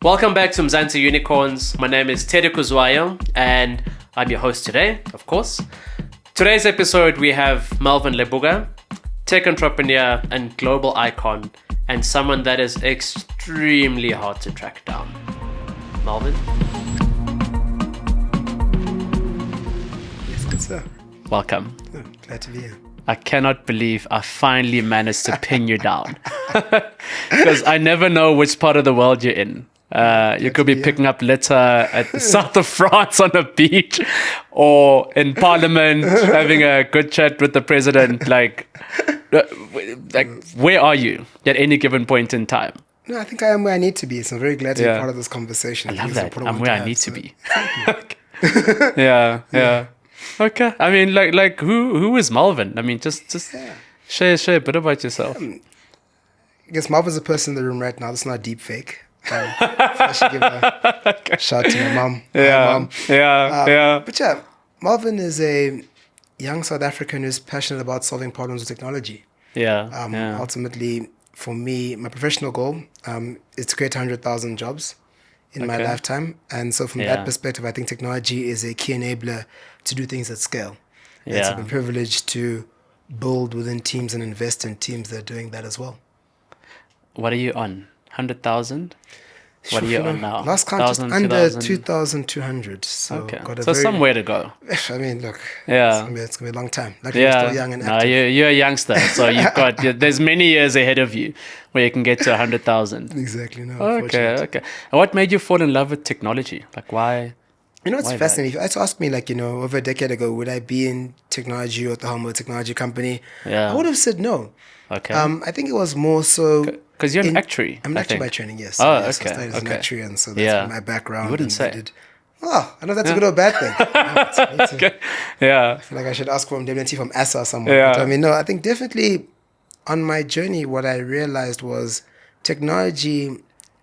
Welcome back to Mzansi Unicorns. My name is Teddy Kuzwayo and I'm your host today, of course. Today's episode, we have Melvyn Lubega, tech entrepreneur and global icon, and someone that is extremely hard to track down. Melvyn? Yes, good sir. Welcome. Oh, glad to be here. I cannot believe I finally managed to pin you down. Because I never know which part of the world you're in. You could be picking up litter at the south of France on a beach, or in Parliament having a good chat with the president. Like, where are you at any given point in time? No, I think I am where I need to be. So I'm very glad to be part of this conversation. I love that. I'm where I need to be. Yeah. Okay. I mean, like who is Melvyn? I mean, just share a bit about yourself. I guess Melvyn's the person in the room right now. That's not deep fake. I should give a shout to my mom. Yeah. But yeah, Melvyn is a young South African who's passionate about solving problems with technology. Ultimately, for me, my professional goal is to create 100,000 jobs in my lifetime. And so from that perspective, I think technology is a key enabler to do things at scale. And so I've been privileged to build within teams and invest in teams that are doing that as well. What are you on? 100,000? What are you on now? Last count, just under 2,200. So, somewhere to go. I mean, look, it's going to be a long time. Luckily, you're still young and active. You're a youngster, so there's many years ahead of you where you can get to 100,000. Exactly. No, okay. And what made you fall in love with technology? Like, why? You know, it's fascinating. If you had to ask me, over a decade ago, would I be in technology or at the helm of a technology company? I would have said no. Okay. I think it was more so... Because you're an actuary. I'm an actuary by training, yes. Oh, yes, I started as an actuary, and so that's my background. You wouldn't say. I don't know if that's a good or bad thing. I feel like I should ask for indemnity from ASA or someone. Yeah. But I mean, no, I think definitely on my journey, what I realized was technology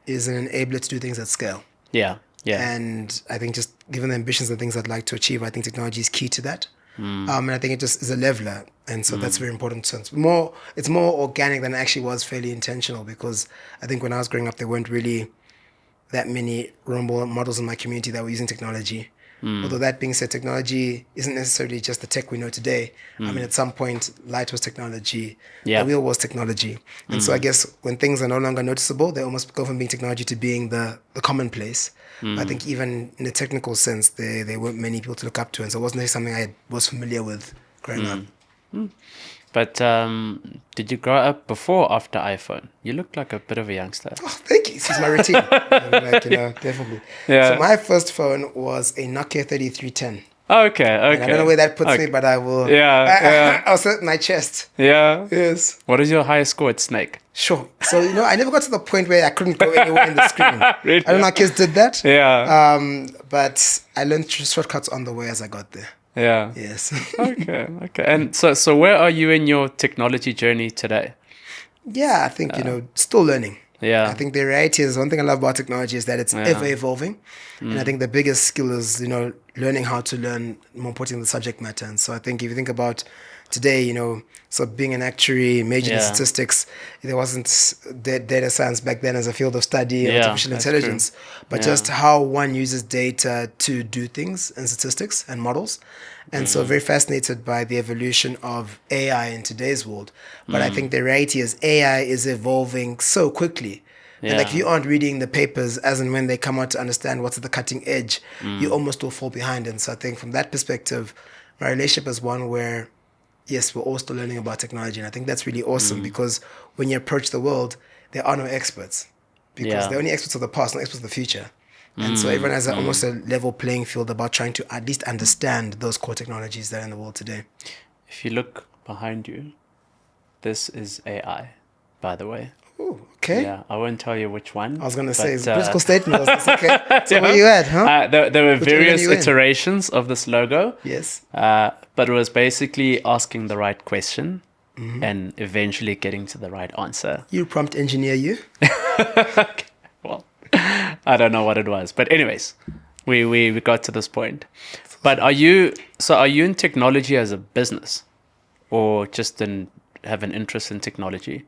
is an enabler to do things at scale. Yeah. And I think just given the ambitions and things I'd like to achieve, I think technology is key to that. And I think it just is a leveler. And so that's very important. So it's more organic than it actually was fairly intentional, because I think when I was growing up, there weren't really that many role models in my community that were using technology. Although that being said, technology isn't necessarily just the tech we know today. I mean, at some point, light was technology, the wheel was technology. And so I guess when things are no longer noticeable, they almost go from being technology to being the commonplace. I think even in a technical sense, there weren't many people to look up to. And so it wasn't something I was familiar with growing up. But did you grow up before or after iPhone? You look like a bit of a youngster. Oh, thank you. This is my routine. Definitely. Yeah. So my first phone was a Nokia 3310. Okay. And I don't know where that puts me, but I will. I'll set my chest. Yeah. Yes. What is your highest score at Snake? Sure. So, I never got to the point where I couldn't go anywhere in the screen. Really? I don't know how kids did that. Yeah. But I learned shortcuts on the way as I got there. Yeah. Yes. Okay. And so where are you in your technology journey today? Yeah, I think, still learning. Yeah. I think the reality is, one thing I love about technology is that it's ever evolving. And I think the biggest skill is, learning how to learn, more importantly, the subject matter. And so I think if you think about today, so being an actuary, majoring in statistics, there wasn't data science back then as a field of study, artificial intelligence, but just how one uses data to do things in statistics and models. And so very fascinated by the evolution of AI in today's world. But I think the reality is AI is evolving so quickly. And if you aren't reading the papers as and when they come out to understand what's at the cutting edge, you almost will fall behind. And so I think from that perspective, my relationship is one where, yes, we're all still learning about technology. And I think that's really awesome because when you approach the world, there are no experts. Because the only experts of the past, not experts of the future. And so everyone has almost a level playing field about trying to at least understand those core technologies that are in the world today. If you look behind you, this is AI, by the way. Oh, okay. Yeah, I won't tell you which one. I was going to say, it's a political statement. Okay. So where you at, huh? There were various iterations of this logo. Yes. But it was basically asking the right question and eventually getting to the right answer. You prompt engineer you? Well, I don't know what it was. But anyways, we got to this point. But are you in technology as a business or just have an interest in technology?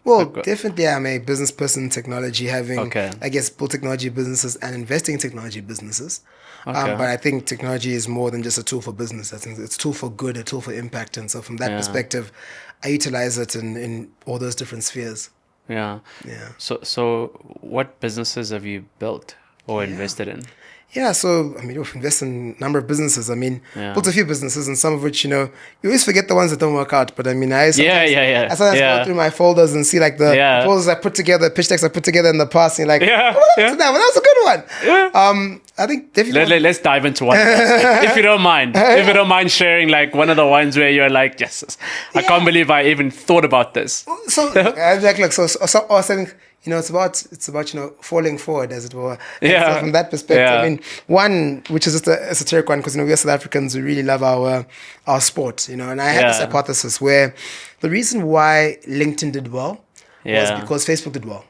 Well, definitely I'm a business person in technology, having, Okay. I guess, built technology businesses and investing in technology businesses. Okay. But I think technology is more than just a tool for business. I think it's a tool for good, a tool for impact. And so from that perspective, I utilize it in all those different spheres. Yeah. Yeah. So what businesses have you built or invested in? Yeah, so I mean, we've invested in a number of businesses. I mean, Yeah. built a few businesses, and some of which, you always forget the ones that don't work out. But I mean, I sometimes go through my folders and see like the folders I put together, pitch decks I put together in the past, and you're like, that was a good one. Yeah. I think definitely. Let's dive into one, if you don't mind. If you don't mind sharing, like one of the ones where you're like, yes, I can't believe I even thought about this. So like, look, so I think, it's about falling forward, as it were. And so from that perspective, I mean, one which is just a esoteric one, because we as South Africans, we really love our sport, and I had this hypothesis where the reason why LinkedIn did well was because Facebook did well.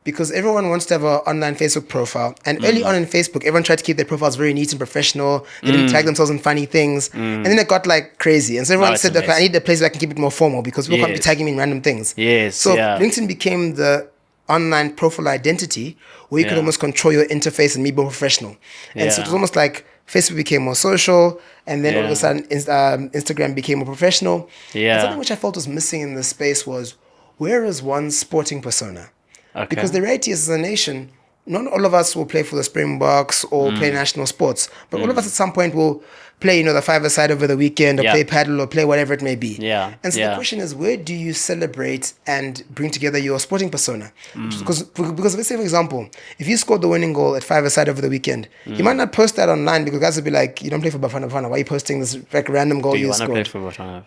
Because everyone wants to have an online Facebook profile. And early on in Facebook, everyone tried to keep their profiles very neat and professional. They didn't tag themselves in funny things. And then it got like crazy. And so everyone said, okay, I need a place where I can keep it more formal because people can't be tagging me in random things. So LinkedIn became the online profile identity where you could almost control your interface and be more professional. And so it was almost like Facebook became more social, and then all of a sudden Instagram became more professional. And something which I felt was missing in this space was, where is one's sporting persona? Because the reality is, as a nation, not all of us will play for the Springboks or play national sports, but all of us at some point will play, the five-a-side over the weekend, or play paddle, or play whatever it may be. And so the question is, where do you celebrate and bring together your sporting persona? Because let's say, for example, if you scored the winning goal at five-a-side over the weekend, you might not post that online because guys will be like, you don't play for Bafana Bafana. Why are you posting this like random goal you scored? Do you want to play for Bafana?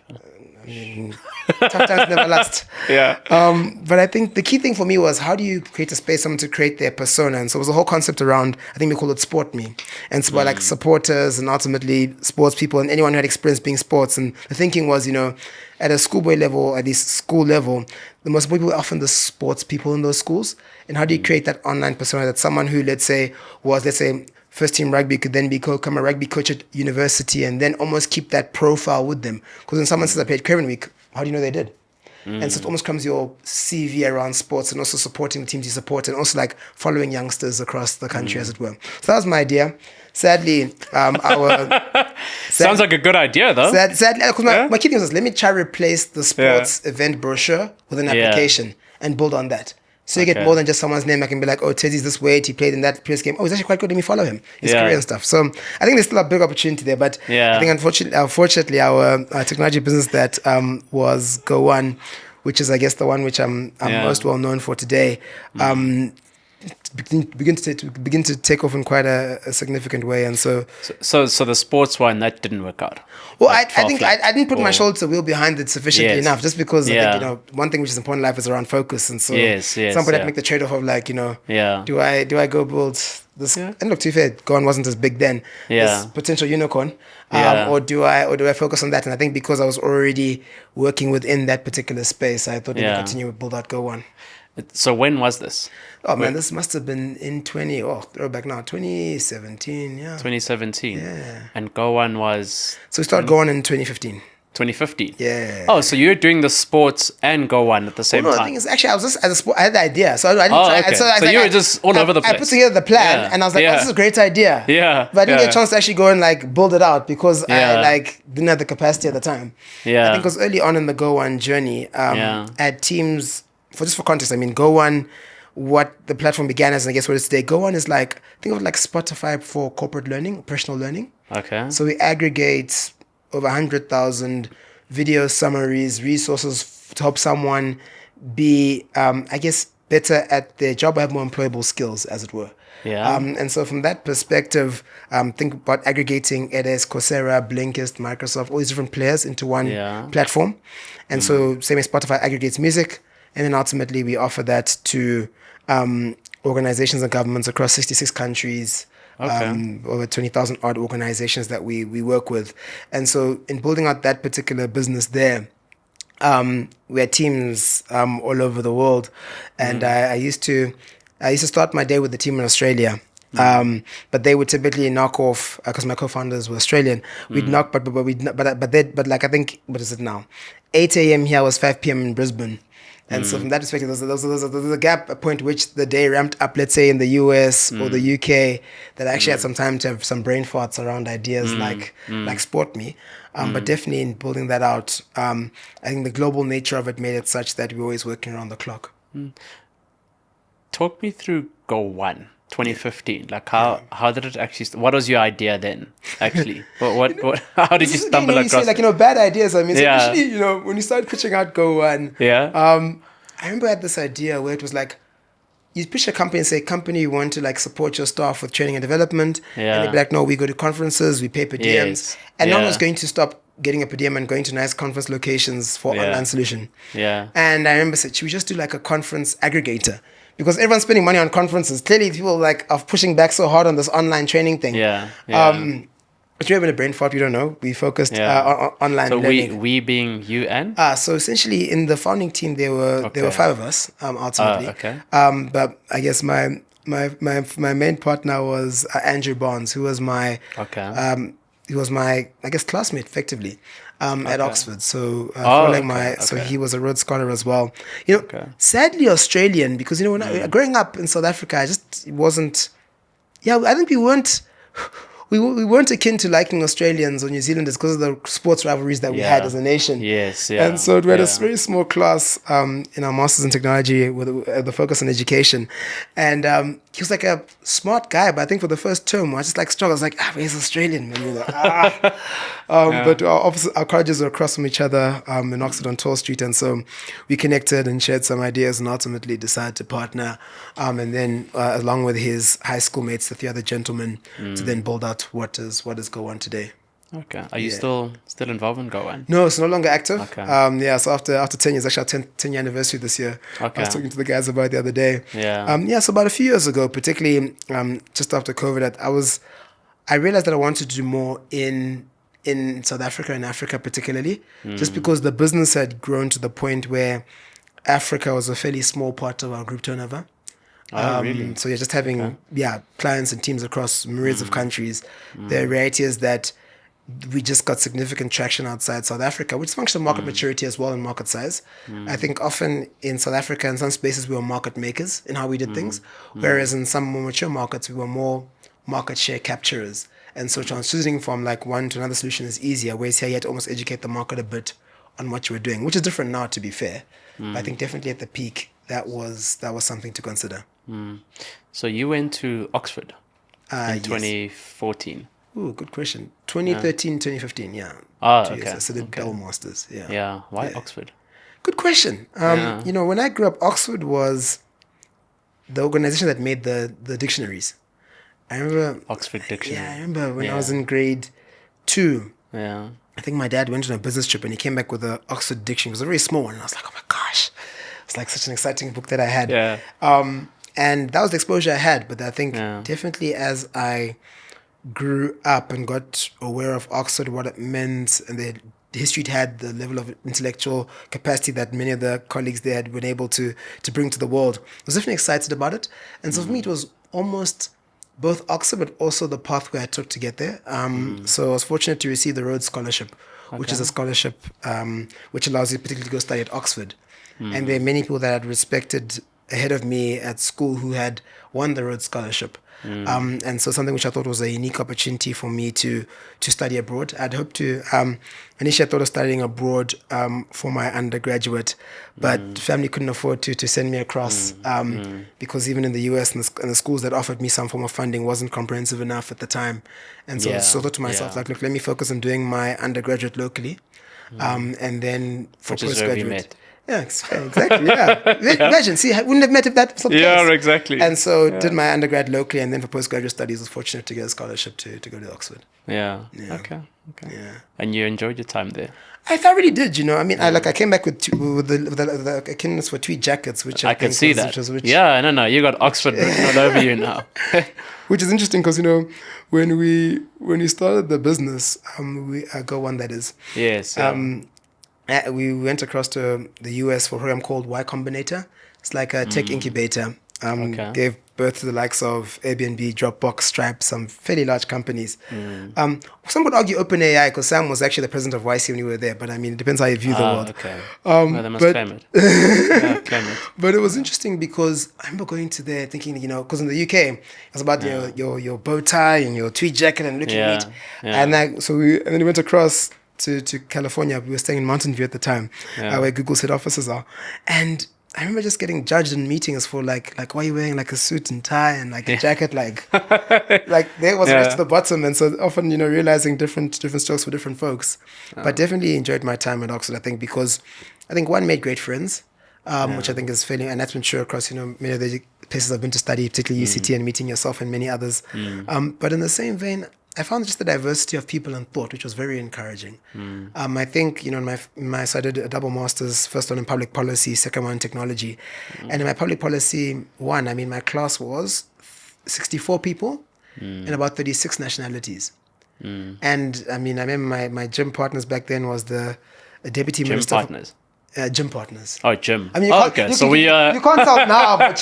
I mean, tough times never last. But I think the key thing for me was, how do you create a space for someone to create their persona? And so it was a whole concept around, I think we call it Sport Me. And it's about like supporters and ultimately sports people and anyone who had experience being sports. And the thinking was, at a schoolboy level, at this school level, the most important people are often the sports people in those schools. And how do you create that online persona that someone who, let's say, first team rugby could then become a rugby coach at university and then almost keep that profile with them. Because when someone says I played Craven Week, how do you know they did? And so it almost comes your CV around sports and also supporting the teams you support and also like following youngsters across the country, as it were. So that was my idea. Sadly, sounds like a good idea, though. Sadly, because my key thing was, let me try to replace the sports event brochure with an application and build on that. So you get more than just someone's name. I can be like, oh, Teddy's this weight. He played in that previous game. Oh, he's actually quite good. Let me follow him. His career and stuff. So I think there's still a big opportunity there. But I think unfortunately, our technology business that was GO1, which is, I guess, the one which I'm most well known for today, begin to take off in quite a significant way. And so the sports one, that didn't work out. Well, I think I didn't put my shoulder to the wheel behind it sufficiently enough, just because I think, one thing which is important in life is around focus. And so somebody had to make the trade-off of like, do I go build this? And look, to be fair, GO1 wasn't as big then, this potential unicorn, or do I focus on that? And I think because I was already working within that particular space, I thought I would continue to build out GO1. So when was this? Oh man, this must have been in 2017, 2017. Yeah. And GO1 was... So we started GO1 in 2015. 2015? Yeah. Oh, so you're doing the sports and GO1 at the same time? I think it's actually, I was just, as a sport, I had the idea. So I didn't try. Okay. So you were just all over the place. I put together the plan and I was like, this is a great idea. But I didn't get a chance to actually go and like build it out because I like didn't have the capacity at the time. I think it was early on in the GO1 journey. I had teams, for context, I mean, GO1, what the platform began as, and I guess what it's today, GO1 is like, think of it like Spotify for corporate learning, personal learning. Okay. So we aggregate over 100,000 video summaries, resources to help someone be, I guess, better at their job or have more employable skills, as it were. And so from that perspective, think about aggregating edX, Coursera, Blinkist, Microsoft, all these different players into one platform. And so same as Spotify aggregates music, and then ultimately we offer that to organizations and governments across 66 countries, over 20,000 odd organizations that we work with. And so in building out that particular business there, we had teams all over the world. And I used to start my day with the team in Australia. But they would typically knock off, because my co-founders were Australian. We'd knock, but like, I think, what is it now? 8 a.m. here was 5 p.m. in Brisbane. And so from that perspective, there's a gap, a point which the day ramped up, let's say in the US or the UK, that I actually had some time to have some brain farts around ideas like Sport Me. But definitely in building that out, I think the global nature of it made it such that we're always working around the clock. Talk me through GO1 2015. Like how did it actually what was your idea then actually? what how did you stumble across say, like, bad ideas. I mean, so initially, when you started pitching out GO1, I remember I had this idea where it was like, you pitch a company and say, company, you want to like support your staff with training and development. And they'd be like, no, we go to conferences, we pay per diems. And no one was going to stop getting a per diem and going to nice conference locations for online solution. And I remember said, should we just do like a conference aggregator? Because everyone's spending money on conferences. Clearly, people like are pushing back so hard on this online training thing. But you have a brain fart, we don't know. We focused on online learning. So we being you and? So essentially, in the founding team, there were 5 of us ultimately. But I guess my main partner was Andrew Barnes, who was my I guess classmate effectively at Oxford. So so he was a Rhodes Scholar as well. Sadly Australian, because when I, growing up in South Africa, I just wasn't. I think we weren't. We weren't akin to liking Australians or New Zealanders because of the sports rivalries that we had as a nation. And so we had a very small class in our Masters in Technology with the focus on education. And he was like a smart guy, but I think for the first term, I just like struggled. I was like, he's Australian. And But obviously our colleges were across from each other in Oxford on Tall Street. And so we connected and shared some ideas and ultimately decided to partner. And then along with his high school mates, the 3 other gentlemen, to then build out what is GO1 today. Okay. Are you still involved in GO1? No, it's no longer active. Okay. So after 10 years, actually our 10-year anniversary this year. Okay. I was talking to the guys about it the other day. So about a few years ago, particularly just after COVID, I realized that I wanted to do more in South Africa and Africa particularly, just because the business had grown to the point where Africa was a fairly small part of our group turnover. Really? So just having clients and teams across myriads of countries. The reality is that we just got significant traction outside South Africa, which is a function of market maturity as well and market size. I think often in South Africa, in some spaces, we were market makers in how we did things, whereas in some more mature markets, we were more market share capturers. And so transitioning from like one to another solution is easier, whereas here you had to almost educate the market a bit on what you were doing, which is different now, to be fair. But I think definitely at the peak, that was something to consider. So you went to Oxford in 2014. Ooh, good question. 2013, 2015, yeah. Okay. Years. I did Bell Masters, Why Oxford? Good question. When I grew up, Oxford was the organization that made the dictionaries. I remember... Oxford Dictionary. Yeah, I remember when I was in grade 2. Yeah. I think my dad went on a business trip and he came back with the Oxford Dictionary. It was a very small one. And I was like, oh my gosh. It's like such an exciting book that I had. Yeah. And that was the exposure I had. But I think definitely as I grew up and got aware of Oxford, what it meant, and the history it had, the level of intellectual capacity that many of the colleagues there had been able to bring to the world, I was definitely excited about it. And so for me, it was almost both Oxford, but also the pathway I took to get there. So I was fortunate to receive the Rhodes Scholarship, which is a scholarship which allows you particularly to go study at Oxford. And there are many people that I'd respected ahead of me at school who had won the Rhodes Scholarship. And so something which I thought was a unique opportunity for me to study abroad. I'd hoped to, initially I thought of studying abroad for my undergraduate, but family couldn't afford to send me across because even in the US and the schools that offered me some form of funding wasn't comprehensive enough at the time. And so I thought to myself, like, look, let me focus on doing my undergraduate locally. And then for postgraduate. Yeah, exactly. Yeah, imagine. See, I wouldn't have met if that was the case. Exactly. And so did my undergrad locally, and then for postgraduate studies, was fortunate to get a scholarship to go to Oxford. Yeah. Okay. Yeah. And you enjoyed your time there? I really did. I mean, I came back with the akiness for tweed jackets, which I can see that. No, you got Oxford written all over you now. Which is interesting because when we started the business, GO1 that is. Yes. We went across to the US for a program called Y Combinator. It's like a tech incubator Gave birth to the likes of Airbnb, Dropbox, Stripe, some fairly large companies. Some would argue OpenAI, because Sam was actually the president of YC when we were there. But I mean, it depends how you view the world. Okay. Well, they must claim it. Yeah, claim it. But it was interesting because I remember going to there thinking, because in the UK, it's about your bow tie and your tweed jacket and looking neat. Yeah. And then we went across to California. We were staying in Mountain View at the time, where Google's head offices are. And I remember just getting judged in meetings for like why are you wearing like a suit and tie and like a jacket, like there was right to the bottom. And so often, realizing different strokes for different folks. But definitely enjoyed my time at Oxford, I think, because I think one, made great friends, which I think is fairly, and that's been true across, many of the places I've been to study, particularly UCT and meeting yourself and many others. But in the same vein, I found just the diversity of people and thought, which was very encouraging. I think, so I did a double master's, first one in public policy, second one in technology. And in my public policy one, my class was 64 people and about 36 nationalities. And I remember my gym partners back then was the deputy minister. Gym partners. Oh, gym. Okay. You can't tell now, but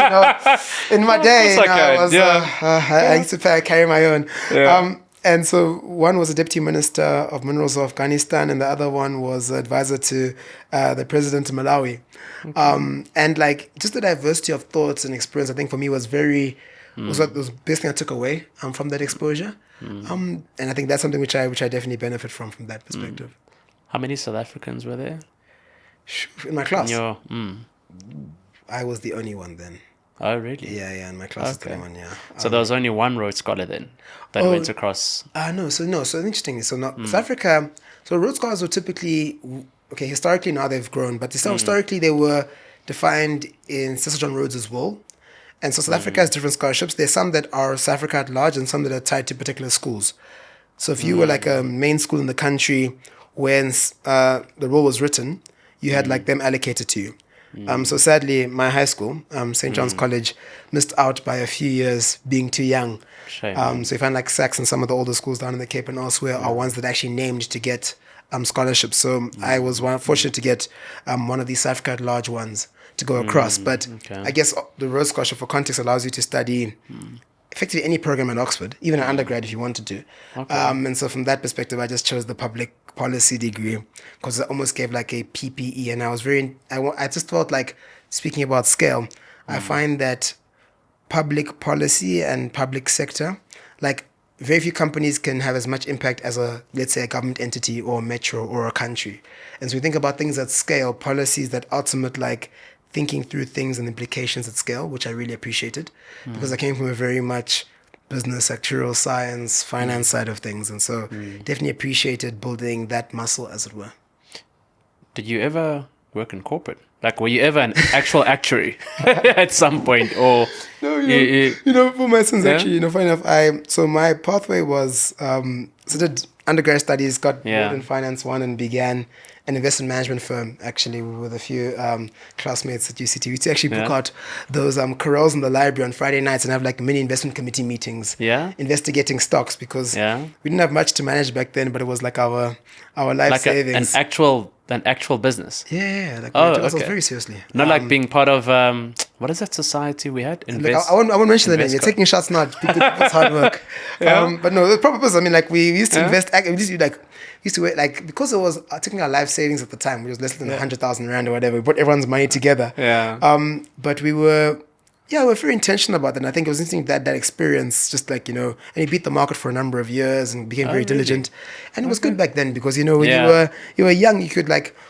in my day, I used to carry my own. Yeah. And so one was a deputy minister of minerals of Afghanistan, and the other one was advisor to the president of Malawi. Okay. And just the diversity of thoughts and experience, I think for me was was the best thing I took away from that exposure. And I think that's something which I definitely benefit from that perspective. How many South Africans were there? In my class? I was the only one then. Oh, really? Yeah, in my class was the only one, yeah. So there was only one Rhodes Scholar then that went across? No, so interestingly, South Africa, so Rhodes Scholars were typically, historically now they've grown, but historically they were defined in Cecil John Rhodes' will. And so South Africa has different scholarships. There's some that are South Africa at large and some that are tied to particular schools. So if you were like a main school in the country when the rule was written, you had them allocated to you. So sadly, my high school, St. John's College, missed out by a few years being too young. Shame. So you find Sax and some of the older schools down in the Cape and elsewhere are ones that actually named to get scholarships. So I was fortunate to get one of these South Africa at large ones to go across. But I guess the Rhodes Scholarship, for context, allows you to study effectively any program at Oxford, even an undergrad if you wanted to. Okay. And so from that perspective, I just chose the public policy degree because it almost gave a PPE. And I just felt speaking about scale, I find that public policy and public sector, very few companies can have as much impact as let's say a government entity or a metro or a country. And so we think about things at scale, policies that ultimate thinking through things and implications at scale, which I really appreciated because I came from a very much business, actuarial science, finance side of things. And so definitely appreciated building that muscle, as it were. Did you ever work in corporate? Were you ever an actual actuary at some point? Or no, for my sins, actually, funny enough, so my pathway was, did undergrad studies, got board in finance one and began an investment management firm, actually, with a few classmates at UCT. We used to actually book out those corrals in the library on Friday nights and have mini investment committee meetings, investigating stocks, because we didn't have much to manage back then, but it was our life savings. An actual business. Yeah. We took ourselves very seriously. Not being part of what is that society we had? I won't mention the name. You're taking shots now. People's hard work. But no, the proper purpose. We used to invest. We used to because it was taking our life savings at the time, which was less than 100,000 rand or whatever. We put everyone's money together. Yeah. But we were. Yeah, we're very intentional about that. And I think it was interesting that experience, just and he beat the market for a number of years and became very diligent. And it was good back then because, when you were young, you could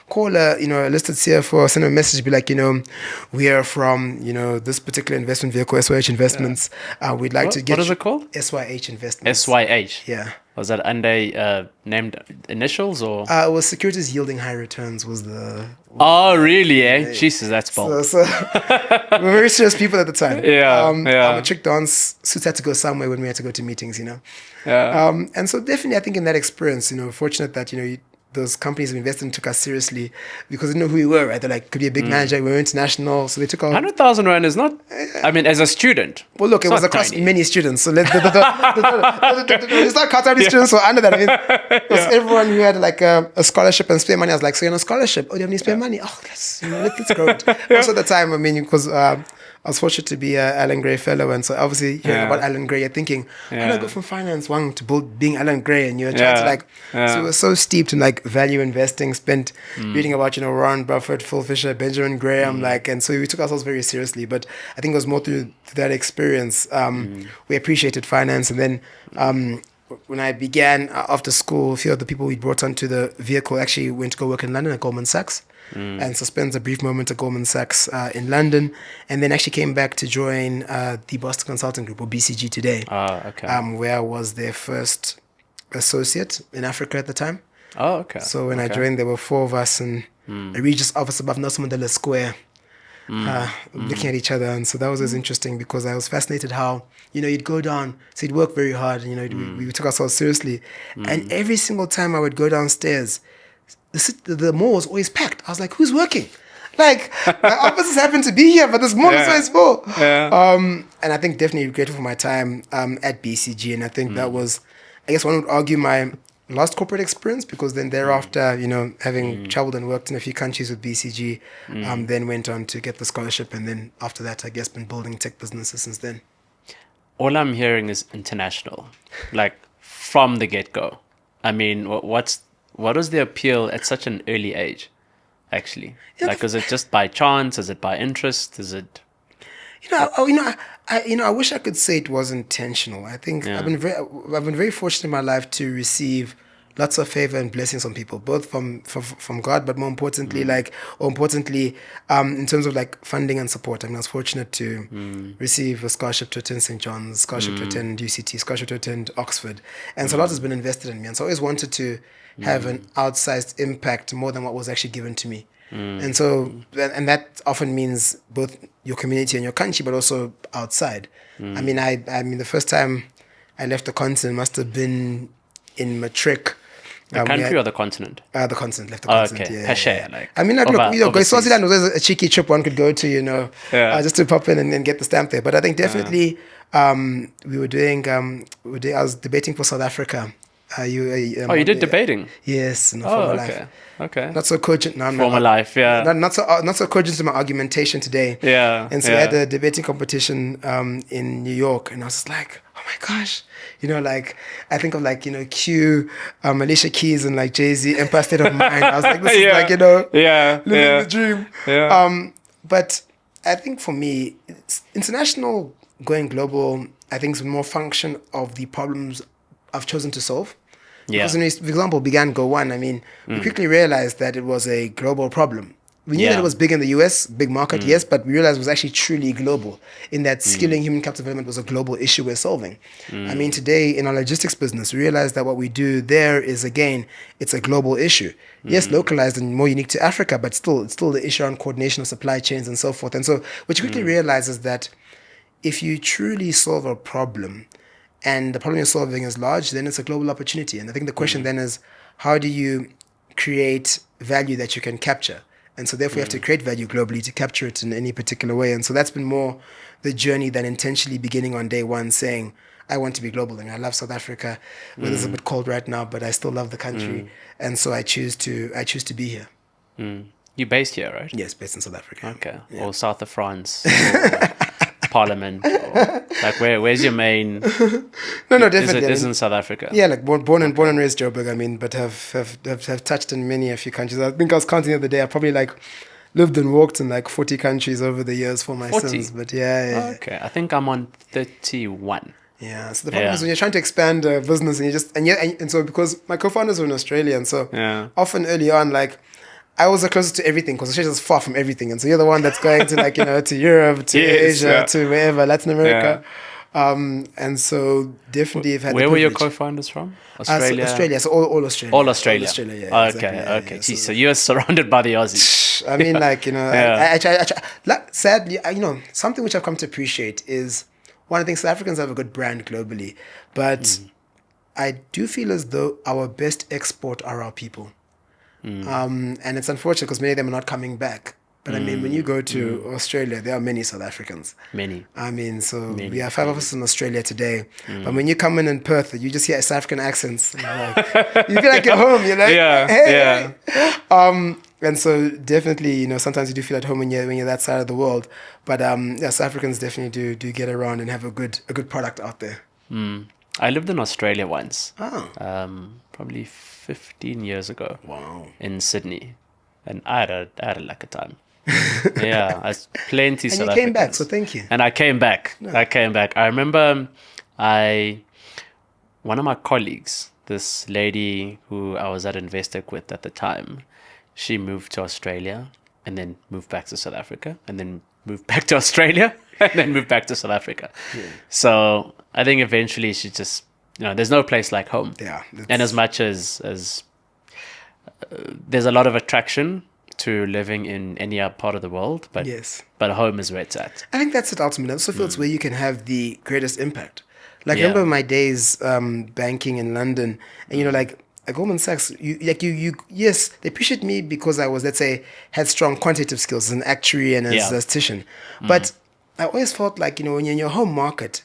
call a listed CFO, send a message, be we are from, this particular investment vehicle, SYH Investments. We'd like to get... What is it called? SYH Investments. SYH? Yeah. Was that under named initials or? It was securities yielding high returns was the... Oh, really, eh? Jesus, that's bold. So we were very serious people at the time. Yeah, I'm a trick dance. Suits had to go somewhere when we had to go to meetings, Yeah. And so definitely, I think in that experience, fortunate that, those companies we invested in took us seriously because they know who we were, right? They're could be a big manager. We were international. So they took our... 100,000 rand is not... as a student. Well, look, it was across many students. So let's not cut out these students. So under that, it was everyone who had a scholarship and spare money. I was so you're on a scholarship. Oh, do you have any spare money? Oh, let's grow it. Also at the time, because I was fortunate to be a Alan Gray fellow, and so obviously hearing about Alan Gray, you're thinking, how do I go from finance one to being Alan Gray, and you're trying to like, so we're so steeped in like value investing, spent reading about Warren Buffett, Phil Fisher, Benjamin Graham, like, and so we took ourselves very seriously. But I think it was more through that experience we appreciated finance, and then. When I began after school, a few of the people we brought onto the vehicle actually went to go work in London at Goldman Sachs. And so spent a brief moment at Goldman Sachs in London, and then actually came back to join the Boston Consulting Group, or BCG today, where I was their first associate in Africa at the time. Oh, okay. So when I joined, there were 4 of us in a Regis office above Nelson Mandela Square, looking at each other. And so that was always interesting because I was fascinated how, you'd go down, so you'd work very hard, and, we took ourselves seriously. And every single time I would go downstairs, the mall was always packed. I was like, who's working? Like, my offices happen to be here, but this mall is always full. And I think definitely grateful for my time at BCG. And I think that was, I guess one would argue, my last corporate experience, because then thereafter, having traveled and worked in a few countries with BCG, then went on to get the scholarship. And then after that, I guess, been building tech businesses since then. All I'm hearing is international, like from the get-go. I mean, what was the appeal at such an early age, actually? Like, is it just by chance? Is it by interest? Is it... I wish I could say it was intentional. I think I've been very fortunate in my life to receive lots of favor and blessings from people, both from God, but more importantly, in terms of like funding and support. I mean, I was fortunate to receive a scholarship to attend St. John's, scholarship to attend UCT, scholarship to attend Oxford, and so a lot has been invested in me. And so I always wanted to have an outsized impact more than what was actually given to me. And so, and that often means both your community and your country, but also outside. I mean, the first time I left the continent must have been in matric. The country or the continent? The continent, left the continent. Okay. Yeah. I mean, like, Swaziland was always a cheeky trip one could go to, just to pop in and get the stamp there. But I think definitely I was debating for South Africa. You did debating? Yes, in a former life. Okay. Not so cogent now. Former life, yeah. Not so cogent in my argumentation today. Yeah. And so we had a debating competition in New York, and I was just like, oh my gosh, like I think of like Q, Alicia Keys, and like Jay-Z, Empire State of Mind. I was like, this is like living the dream. Yeah. But I think for me, it's international going global. I think is more function of the problems I've chosen to solve. Because when we, for example, began GO1, I mean, we quickly realized that it was a global problem. We knew that it was big in the US, big market, yes, but we realized it was actually truly global, in that skilling human capital development was a global issue we're solving. I mean, today in our logistics business, we realize that what we do there is, again, it's a global issue. Yes, localized and more unique to Africa, but it's still the issue around coordination of supply chains and so forth. And so what you quickly realize is that if you truly solve a problem, and the problem you're solving is large, then it's a global opportunity. And I think the question then is, how do you create value that you can capture? And so therefore you have to create value globally to capture it in any particular way. And so that's been more the journey than intentionally beginning on day one saying, I want to be global. I mean, I love South Africa. Weather's a bit cold right now, but I still love the country. And so I choose to be here. You're based here, right? Yes, based in South Africa. Okay. Yeah. Or south of France. Parliament, or, like where's your main? No, definitely. It is in South Africa. Yeah, like born and raised Joburg. I mean, but have touched in a few countries. I think I was counting the other day. I probably like lived and walked in like 40 countries over the years for my 40? sins. But yeah. Okay, I think I'm on 31. Yeah, so the problem is when you're trying to expand a business and so because my co-founders were in Australia, and so often early on, like, I was the closest to everything because Australia is far from everything. And so you're the one that's going to like, to Europe, to Asia, to wherever, Latin America. And so definitely have had Where were your co-founders from? Australia? Australia. So all Australia. All Australia. All Australia, yeah. Okay. Yeah. So you're surrounded by the Aussies. I mean, like, I try, like, sadly, something which I've come to appreciate is one of the things, South Africans have a good brand globally, but I do feel as though our best export are our people. And it's unfortunate because many of them are not coming back. But I mean, when you go to Australia, there are many South Africans. Many. I mean, so Many, we have 5 of us in Australia today. But when you come in Perth, you just hear South African accents. And you feel like you're home. You're like, hey. And so definitely, you know, sometimes you do feel at home when you're that side of the world. But South Africans definitely do get around and have a good product out there. I lived in Australia once. Oh. Probably 15 years ago. Wow. In Sydney. And I had a like a time. Yeah, I was plenty And South you came Africans. back, so thank you. And I came back. No. I came back. I remember one of my colleagues, this lady who I was at Investec with at the time, she moved to Australia and then moved back to South Africa and then moved back to Australia and then moved back to South Africa. Yeah. So I think eventually she just, you know, there's no place like home. Yeah. And as much as there's a lot of attraction to living in any other part of the world, but home is where it's at. I think that's it ultimately. I also feel it's where you can have the greatest impact. Like I remember my days banking in London, and you know, like at Goldman Sachs, yes, they appreciate me because I was, let's say, had strong quantitative skills as an actuary and as a statistician. But I always felt like, you know, when you're in your home market,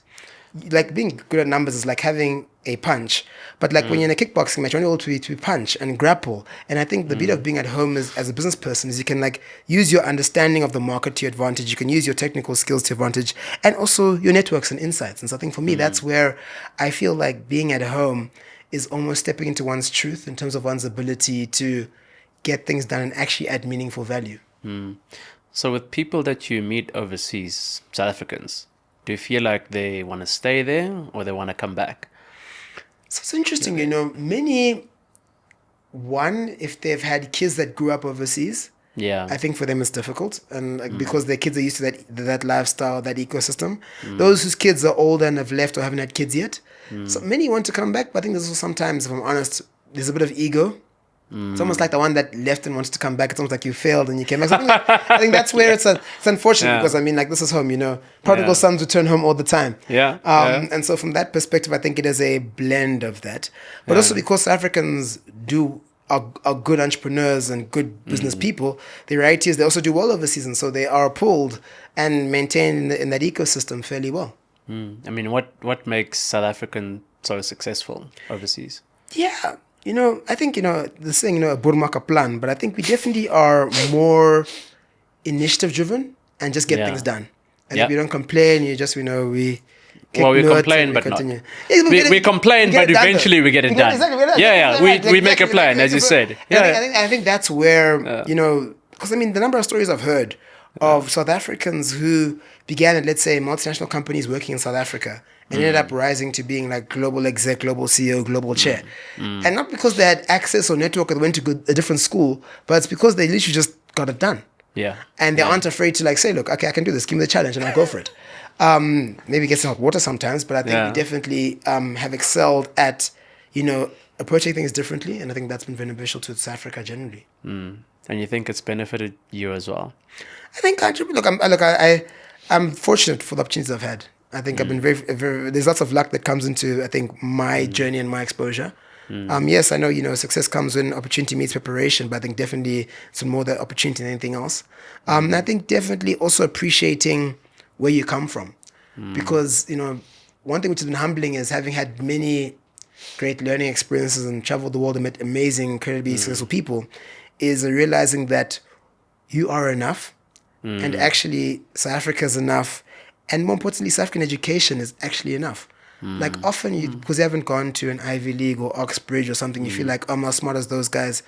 like being good at numbers is like having a punch. But like when you're in a kickboxing match, you're only able to punch and grapple. And I think the beauty of being at home as a business person is you can like use your understanding of the market to your advantage. You can use your technical skills to your advantage and also your networks and insights. And so I think for me, that's where I feel like being at home is almost stepping into one's truth in terms of one's ability to get things done and actually add meaningful value. So with people that you meet overseas, South Africans, do you feel like they want to stay there or they want to come back? So it's interesting, you know, if they've had kids that grew up overseas, I think for them it's difficult. And like, because their kids are used to that lifestyle, that ecosystem. Those whose kids are older and have left or haven't had kids yet. So many want to come back, but I think there's also sometimes, if I'm honest, there's a bit of ego. It's almost like the one that left and wants to come back. It's almost like you failed and you came back. So I think that's where it's unfortunate because I mean, like, this is home, you know. Prodigal sons return home all the time. And so from that perspective, I think it is a blend of that. But also because South Africans are good entrepreneurs and good business people, the reality is they also do well overseas. And so they are pulled and maintained in that ecosystem fairly well. I mean, what makes South African so successful overseas? Yeah. You know, I think, you know, the saying, you know, a Burmaka plan, but I think we definitely are more initiative driven and just get things done. I think we don't complain, you just, you know, we complain, but continue. Not. We complain, but eventually we get it done. Exactly. We make a plan, as you said. I think that's where, you know, because I mean, the number of stories I've heard of South Africans who began at, let's say, multinational companies working in South Africa and ended up rising to being like global exec, global CEO, global chair. And not because they had access or network or they went to a different school, but it's because they literally just got it done. And they aren't afraid to like say, look, okay, I can do this. Give me the challenge and I'll go for it. Maybe get some hot water sometimes, but I think we definitely have excelled at, you know, approaching things differently. And I think that's been beneficial to South Africa generally. And you think it's benefited you as well? I think actually, I'm fortunate for the opportunities I've had. I think I've been very, there's lots of luck that comes into, I think, my journey and my exposure. Yes, I know, you know, success comes when opportunity meets preparation, but I think definitely it's more the opportunity than anything else. And I think definitely also appreciating where you come from. Because, you know, one thing which has been humbling is having had many great learning experiences and traveled the world and met amazing, incredibly successful people, is realizing that you are enough. And actually, South Africa is enough. And more importantly, South African education is actually enough. Like often, because you haven't gone to an Ivy League or Oxbridge or something, you feel like, oh, I'm not as smart as those guys.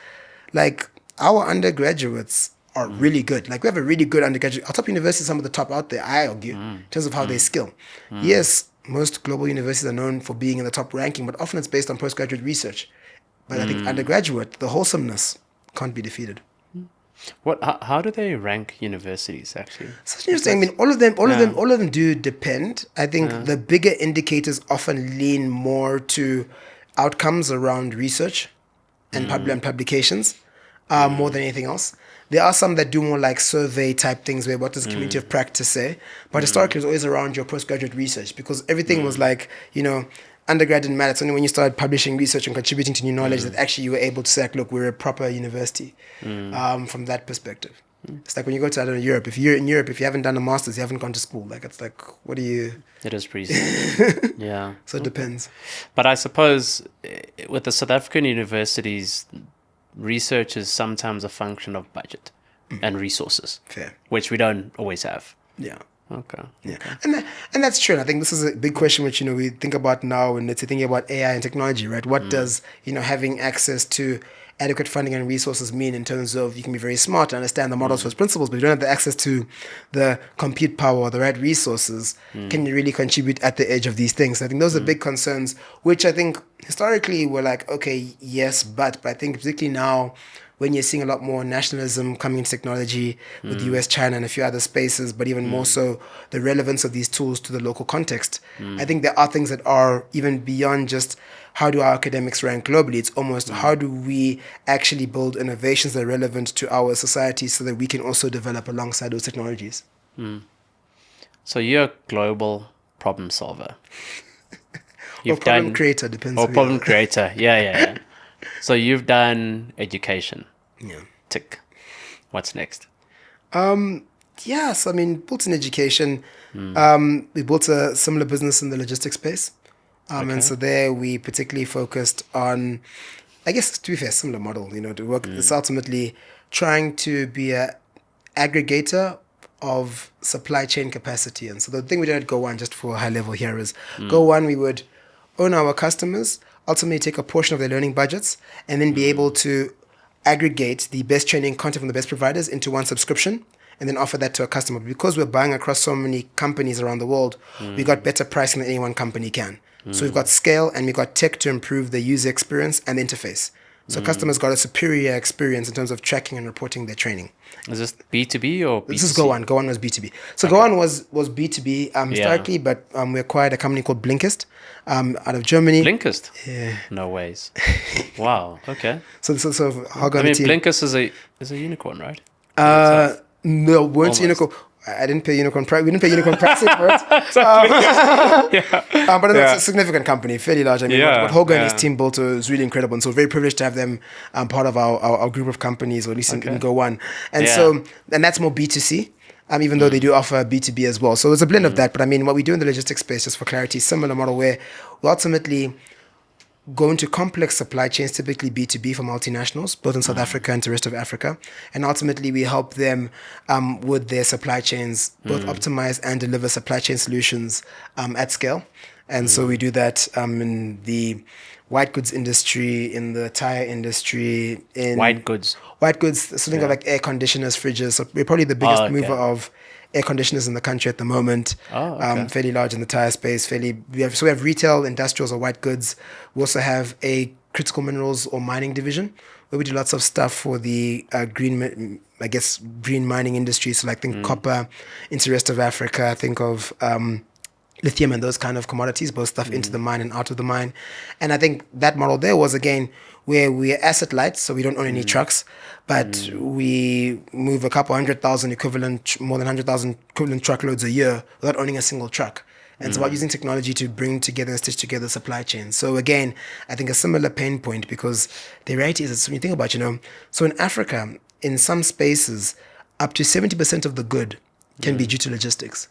Like, our undergraduates are really good. Like, we have a really good undergraduate. Our top universities are some of the top out there, I argue, in terms of how they skill. Yes, most global universities are known for being in the top ranking, but often it's based on postgraduate research. But I think undergraduate, the wholesomeness can't be defeated. How do they rank universities actually? So it's interesting. I mean, all of them do depend. I think the bigger indicators often lean more to outcomes around research and publications more than anything else. There are some that do more like survey type things where what does the community of practice say? But historically, it's always around your postgraduate research because everything was like, you know, undergrad didn't matter. It's only when you started publishing research and contributing to new knowledge that actually you were able to say, like, look, we're a proper university from that perspective. It's like when you go to, I don't know, Europe. If you're in Europe, if you haven't done a master's, you haven't gone to school. Like, it's like, what do you... It is pretty simple. Yeah. So it depends. But I suppose with the South African universities, research is sometimes a function of budget and resources. Fair. Which we don't always have. Yeah. Okay. Yeah, and that's true. And I think this is a big question which, we think about now when it's thinking about AI and technology, right? What does, having access to adequate funding and resources mean in terms of you can be very smart and understand the models first principles, but you don't have the access to the compute power or the right resources. Can you really contribute at the edge of these things? I think those are big concerns, which I think historically were like, okay, yes, but I think particularly now, when you're seeing a lot more nationalism coming into technology with the US, China, and a few other spaces, but even more so the relevance of these tools to the local context. I think there are things that are even beyond just how do our academics rank globally. It's almost how do we actually build innovations that are relevant to our society so that we can also develop alongside those technologies. So you're a global problem solver. Or problem creator, depends. Or problem creator, yeah. So you've done education. Yeah. Tick. What's next? Yes, I mean, built in education. We built a similar business in the logistics space. And so there we particularly focused on, I guess, to be fair, similar model, to work. It's ultimately trying to be a aggregator of supply chain capacity. And so the thing we did at GO1, just for a high level here, is GO1, we would own our customers, ultimately take a portion of their learning budgets, and then be able to aggregate the best training content from the best providers into one subscription, and then offer that to a customer. Because we're buying across so many companies around the world, we got better pricing than any one company can. So we've got scale and we've got tech to improve the user experience and interface. So customers got a superior experience in terms of tracking and reporting their training. Is this B2B or B2C? This is GO1. GO1 was B2B. So GO1 was B2B historically, but we acquired a company called Blinkist out of Germany. Blinkist? Yeah. No ways. Wow. Okay. So how I mean, Blinkist is a unicorn, right? No, weren't unicorn. I didn't pay unicorn price. We didn't pay unicorn pricing for it. But it's a significant company, fairly large. I mean, what Holger and his team built is really incredible. And so very privileged to have them part of our group of companies, or at least in GO1. And and that's more B2C. Even though they do offer B2B as well. So it's a blend of that. But I mean, what we do in the logistics space, just for clarity, similar model where we ultimately go into complex supply chains, typically B2B for multinationals, both in South Africa and the rest of Africa. And ultimately, we help them with their supply chains, both optimize and deliver supply chain solutions at scale. And so we do that in the white goods industry, in the tire industry. In white goods. So think of like air conditioners, fridges. So we're probably the biggest mover of air conditioners in the country at the moment. Fairly large in the tire space. We have retail, industrials, or white goods. We also have a critical minerals or mining division where we do lots of stuff for the green mining industry. So like think copper into the rest of Africa. Think of lithium and those kind of commodities, both stuff into the mine and out of the mine. And I think that model there was, again, where we're asset light, so we don't own any trucks, but we move a couple 100,000 equivalent, more than 100,000 equivalent truckloads a year without owning a single truck. And it's about using technology to bring together and stitch together supply chains. So again, I think a similar pain point, because the reality is, when you think about, so in Africa, in some spaces, up to 70% of the good can be due to logistics.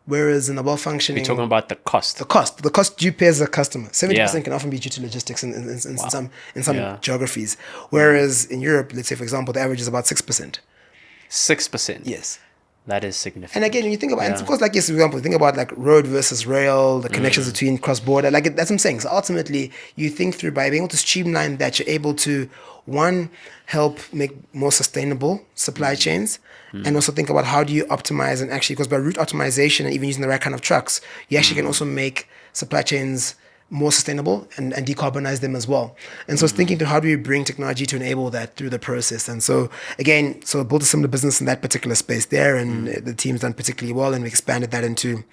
Whereas in a well-functioning... You're talking about the cost. The cost you pay as a customer. 70% can often be due to logistics in some geographies. Whereas in Europe, let's say, for example, the average is about 6%. 6%? Yes. That is significant. And again, when you think about, and of course, like, yes, for example, think about like road versus rail, the connections between cross-border, like that's what I'm saying. So ultimately, you think through, by being able to streamline that, you're able to, one, help make more sustainable supply chains, and also think about how do you optimize, and actually, because by route optimization and even using the right kind of trucks, you actually can also make supply chains more sustainable and decarbonize them as well. And so it's thinking through how do we bring technology to enable that through the process. And so again, built a similar business in that particular space there, and the team's done particularly well, and we expanded that into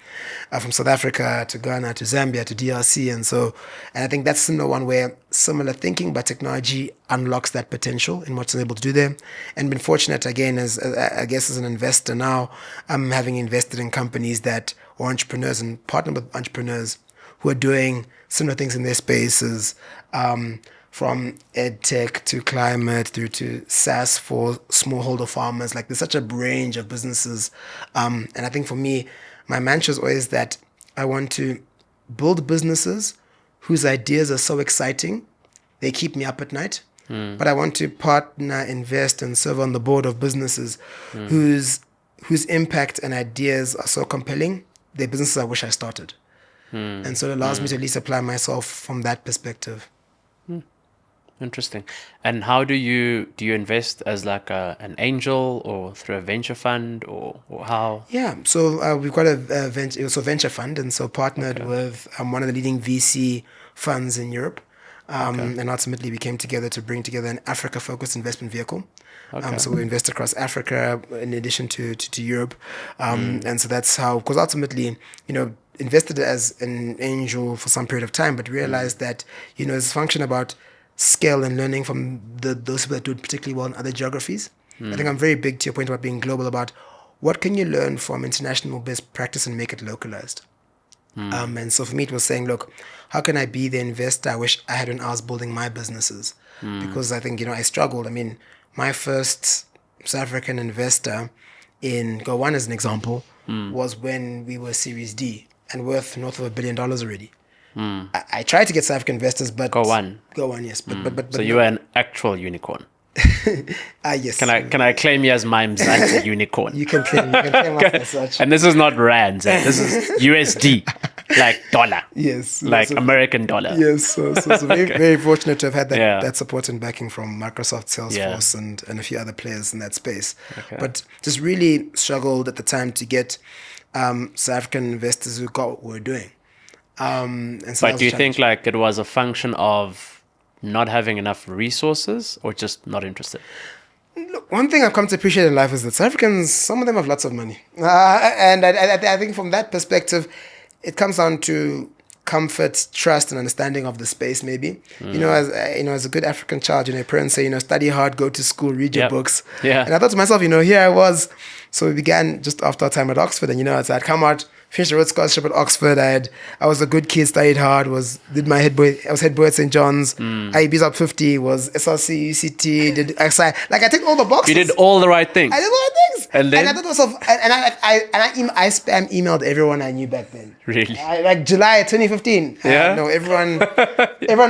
from South Africa to Ghana to Zambia to DRC. And I think that's similar one where similar thinking, but technology unlocks that potential in what's able to do there. And been fortunate again, as I guess as an investor now, I'm having invested in companies that are entrepreneurs and partnered with entrepreneurs who are doing similar things in their spaces, from ed tech to climate through to SaaS for smallholder farmers. Like there's such a range of businesses. And I think for me, my mantra is always that I want to build businesses whose ideas are so exciting, they keep me up at night. But I want to partner, invest, and serve on the board of businesses whose impact and ideas are so compelling, they're businesses I wish I started. And so it allows me to at least apply myself from that perspective. Interesting. And how do you invest as like an angel or through a venture fund or how? Yeah, so we've got a venture fund, and so partnered with one of the leading VC funds in Europe. And ultimately we came together to bring together an Africa-focused investment vehicle. So we invest across Africa in addition to Europe. And so that's how, because ultimately, invested as an angel for some period of time, but realized that, it's a function about scale and learning from those people that do it particularly well in other geographies. I think I'm very big to your point about being global, about what can you learn from international best practice and make it localized. And so for me, it was saying, look, how can I be the investor I wish I had when I was building my businesses? Because I think, I struggled. I mean, my first South African investor in GO1, as an example, was when we were Series D and worth north of $1 billion already. I tried to get South African investors, but GO1, yes. But so you were an actual unicorn. Yes. Can I claim you as my Mzansi unicorn? You can claim us as such. And this is not rands. This is USD, like dollar. Yes. Like American dollar. Yes. So very, very fortunate to have had that support and backing from Microsoft, Salesforce, and a few other players in that space. But just really struggled at the time to get South African investors who got what we're doing. And so but do you think like it was a function of not having enough resources or just not interested? Look, one thing I've come to appreciate in life is that South Africans, some of them have lots of money. And I think from that perspective, it comes down to comfort, trust, and understanding of the space, maybe. As a good African child, parents say, study hard, go to school, read your books. Yeah. And I thought to myself, here I was. So we began just after our time at Oxford, and so I'd come out, finished a Rhodes Scholarship at Oxford. I was a good kid, studied hard, I was head boy at St. John's. IEB's up 50, was SLC, UCT, did XI. Like I ticked all the boxes. You did all the right things. I did all the right things. And then? And I thought to myself, I spam emailed everyone I knew back then. Really? Like July 2015. Yeah. No, everyone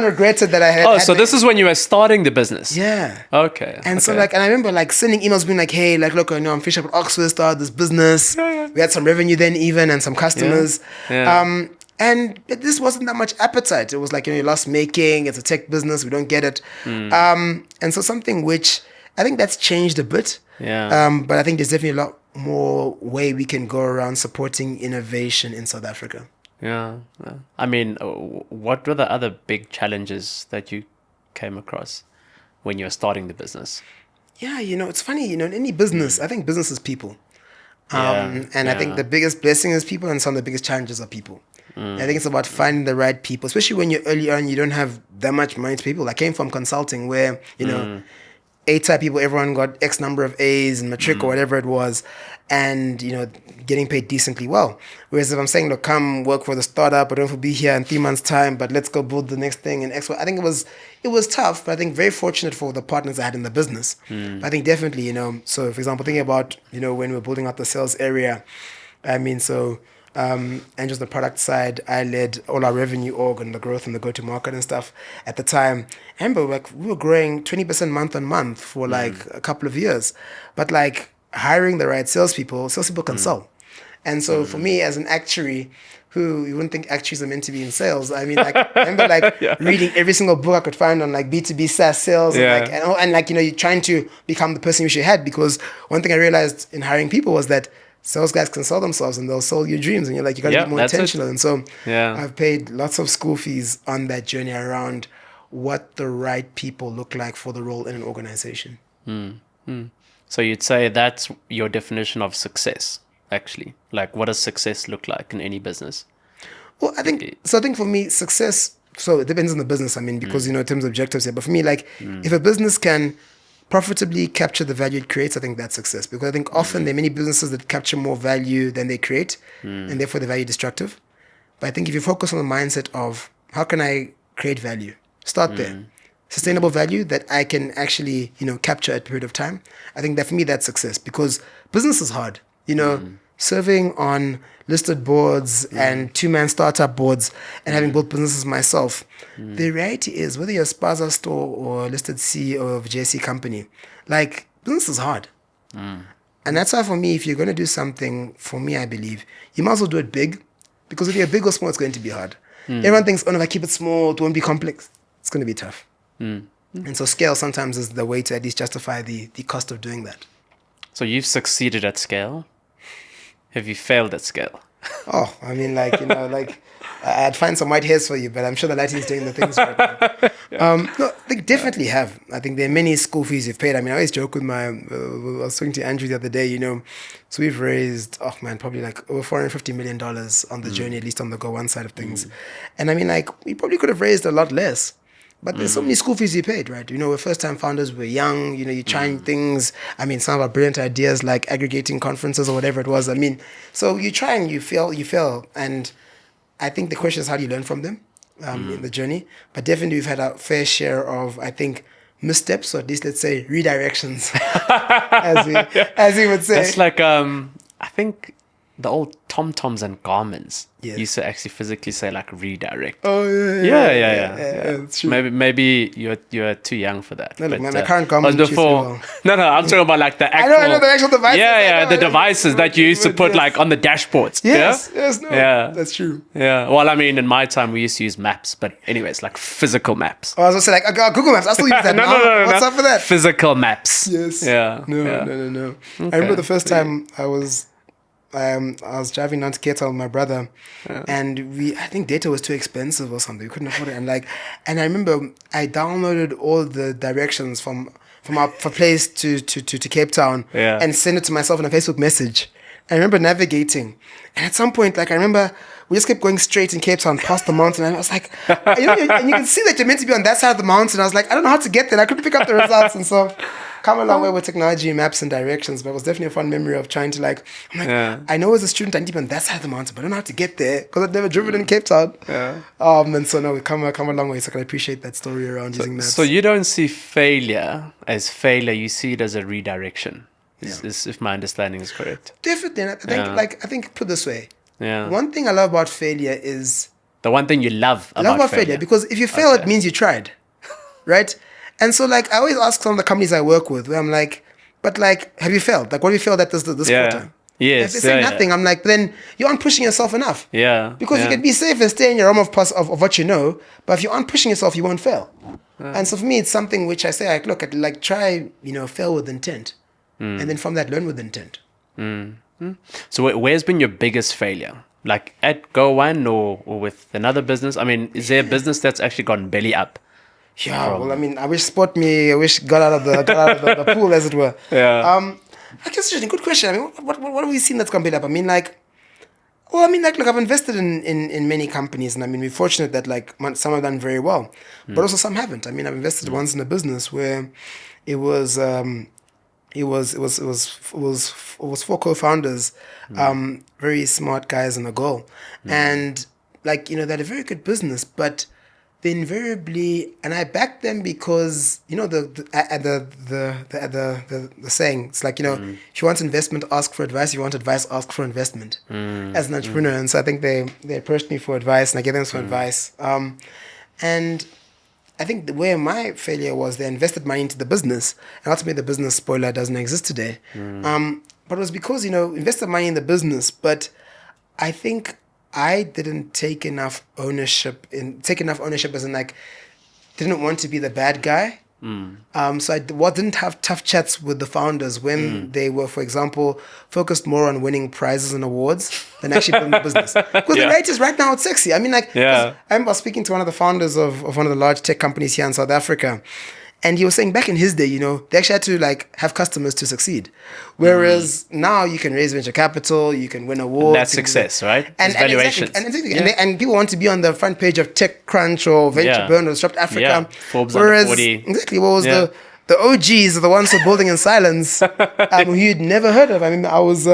regretted that I had. Oh, so this is when you were starting the business? Yeah. Okay. And so and I remember sending emails being like, hey, look, I'm finishing up at Oxford, started this business. We had some revenue then even and some customers. Yeah. And this wasn't that much appetite. It was like, you're loss making, it's a tech business, we don't get it. And so something which I think that's changed a bit. Yeah. But I think there's definitely a lot more way we can go around supporting innovation in South Africa. Yeah. I mean, what were the other big challenges that you came across when you were starting the business? Yeah, it's funny, in any business, I think business is people. I think the biggest blessing is people, and some of the biggest challenges are people. I think it's about finding the right people, especially when you're early on, you don't have that much money to people. I came from consulting where, A-type people, everyone got X number of A's in matric or whatever it was, and, getting paid decently well. Whereas if I'm saying, look, come work for the startup, I don't know if we'll be here in 3 months' time, but let's go build the next thing in X. I think it was tough, but I think very fortunate for the partners I had in the business. But I think definitely, so for example, thinking about, when we're building out the sales area, and just the product side, I led all our revenue org and the growth and the go-to-market and stuff at the time. I remember we were growing 20% month on month for a couple of years. But hiring the right salespeople can sell. And so for me as an actuary, who you wouldn't think actuaries are meant to be in sales. I mean, I remember reading every single book I could find on B2B SaaS sales and you're trying to become the person you wish you had, because one thing I realized in hiring people was that sales guys can sell themselves and they'll sell your dreams, and you're you gotta be more intentional. And so I've paid lots of school fees on that journey around what the right people look like for the role in an organization. So you'd say that's your definition of success, actually. What does success look like in any business? Well, I think for me, success, so it depends on the business, because, in terms of objectives here, but for me, if a business can profitably capture the value it creates, I think that's success. Because I think often there are many businesses that capture more value than they create, and therefore the value destructive. But I think if you focus on the mindset of how can I create value, start there. sustainable value that I can actually, capture at a period of time. I think that for me, that's success, because business is hard. Serving on listed boards and two-man startup boards and having built businesses myself. The reality is, whether you're a Spaza store or a listed CEO of a JSE company, like, business is hard. And that's why for me, if you're going to do something, for me, I believe, you might as well do it big, because if you're big or small, it's going to be hard. Everyone thinks, oh, no, if I keep it small, it won't be complex. It's going to be tough. And so scale sometimes is the way to at least justify the cost of doing that. So you've succeeded at scale. Have you failed at scale? Oh, I mean, I'd find some white hairs for you, but I'm sure the lighting is doing the things right now. No, they definitely have. I think there are many school fees you've paid. I mean, I always joke with I was talking to Andrew the other day, so we've raised, probably like over $450 million on the journey, at least on the GO1 side of things. And I mean, we probably could have raised a lot less. But there's so many school fees you paid, right? We're first-time founders, we're young, you're trying things. I mean, some of our brilliant ideas like aggregating conferences or whatever it was. I mean, so you try and you fail. And I think the question is, how do you learn from them in the journey? But definitely we've had a fair share of, I think, missteps, or at least let's say redirections, as we would say. It's like, I think the old Tom-Toms and Garmins used to actually physically say like redirect. Oh Yeah. That's true. Maybe you're too young for that. No, look, my current Garmin before. No, I'm talking about like the actual. I know the actual devices. Yeah, the devices that you used to put like on the dashboards. Yes, yeah? Yeah, that's true. Yeah, well, I mean, in my time we used to use maps, but anyways, like physical maps. Oh, I was gonna say like Google Maps. I still use that now. No. What's up for that? Physical maps. Yes. Yeah. No. Okay. I remember the first time I was driving down to Cape Town with my brother, and I think data was too expensive or something. We couldn't afford it. And I remember I downloaded all the directions from our place to Cape Town and sent it to myself in a Facebook message. I remember navigating, and at some point, I remember we just kept going straight in Cape Town past the mountain, and I was like, and you can see that you're meant to be on that side of the mountain. I was like, I don't know how to get there. I couldn't pick up the results, and so come a long way with technology, maps, and directions. But it was definitely a fun memory of trying to I know as a student I need to be on that side of the mountain, but I don't know how to get there because I've never driven in Cape Town. And so no, we come a long way. So I can appreciate that story around using maps. So you don't see failure as failure; you see it as a redirection. Is if my understanding is correct. Definitely, I think put this way. Yeah. One thing I love about failure is the one thing you love about failure. Because if you fail, it means you tried, right? And so I always ask some of the companies I work with, where I'm like, but have you failed? What have you failed at this quarter? Yes. If they say nothing, I'm like, then you aren't pushing yourself enough. Yeah. Because you can be safe and stay in your realm of what you know, but if you aren't pushing yourself, you won't fail. And so for me, it's something which I say, try, fail with intent. And then from that, learn with intent. So where's been your biggest failure? Like at GO1 or with another business? I mean, is there a business that's actually gone belly up? Yeah, well, I mean, I wish got out of the pool, as it were. Yeah. I guess it's a good question. I mean, what have we seen that's gone belly up? I mean, look, I've invested in many companies, and I mean, we're fortunate that some have done very well, but also some haven't. I mean, I've invested once in a business where it was four co-founders, very smart guys and a girl, and they had a very good business, but they invariably, and I backed them because the saying, it's if you want investment, ask for advice. If you want advice, ask for investment. As an entrepreneur, and so I think they approached me for advice, and I gave them some advice. And I think where my failure was, they invested money into the business, and ultimately the business, spoiler, doesn't exist today. But it was because invested money in the business, but I think I didn't take enough ownership as in didn't want to be the bad guy. So I didn't have tough chats with the founders when they were, for example, focused more on winning prizes and awards than actually building the business. Because the reality is right now it's sexy. I mean, I remember speaking to one of the founders of one of the large tech companies here in South Africa. And he was saying back in his day, they actually had to have customers to succeed. Whereas now you can raise venture capital, you can win awards. That's success, right? And valuations. Exactly. And people want to be on the front page of TechCrunch or Venture Burn or Disrupt Africa. Yeah. Forbes under 40. Exactly. What was the OGs are the ones who are building in silence, who you'd never heard of. I mean, I was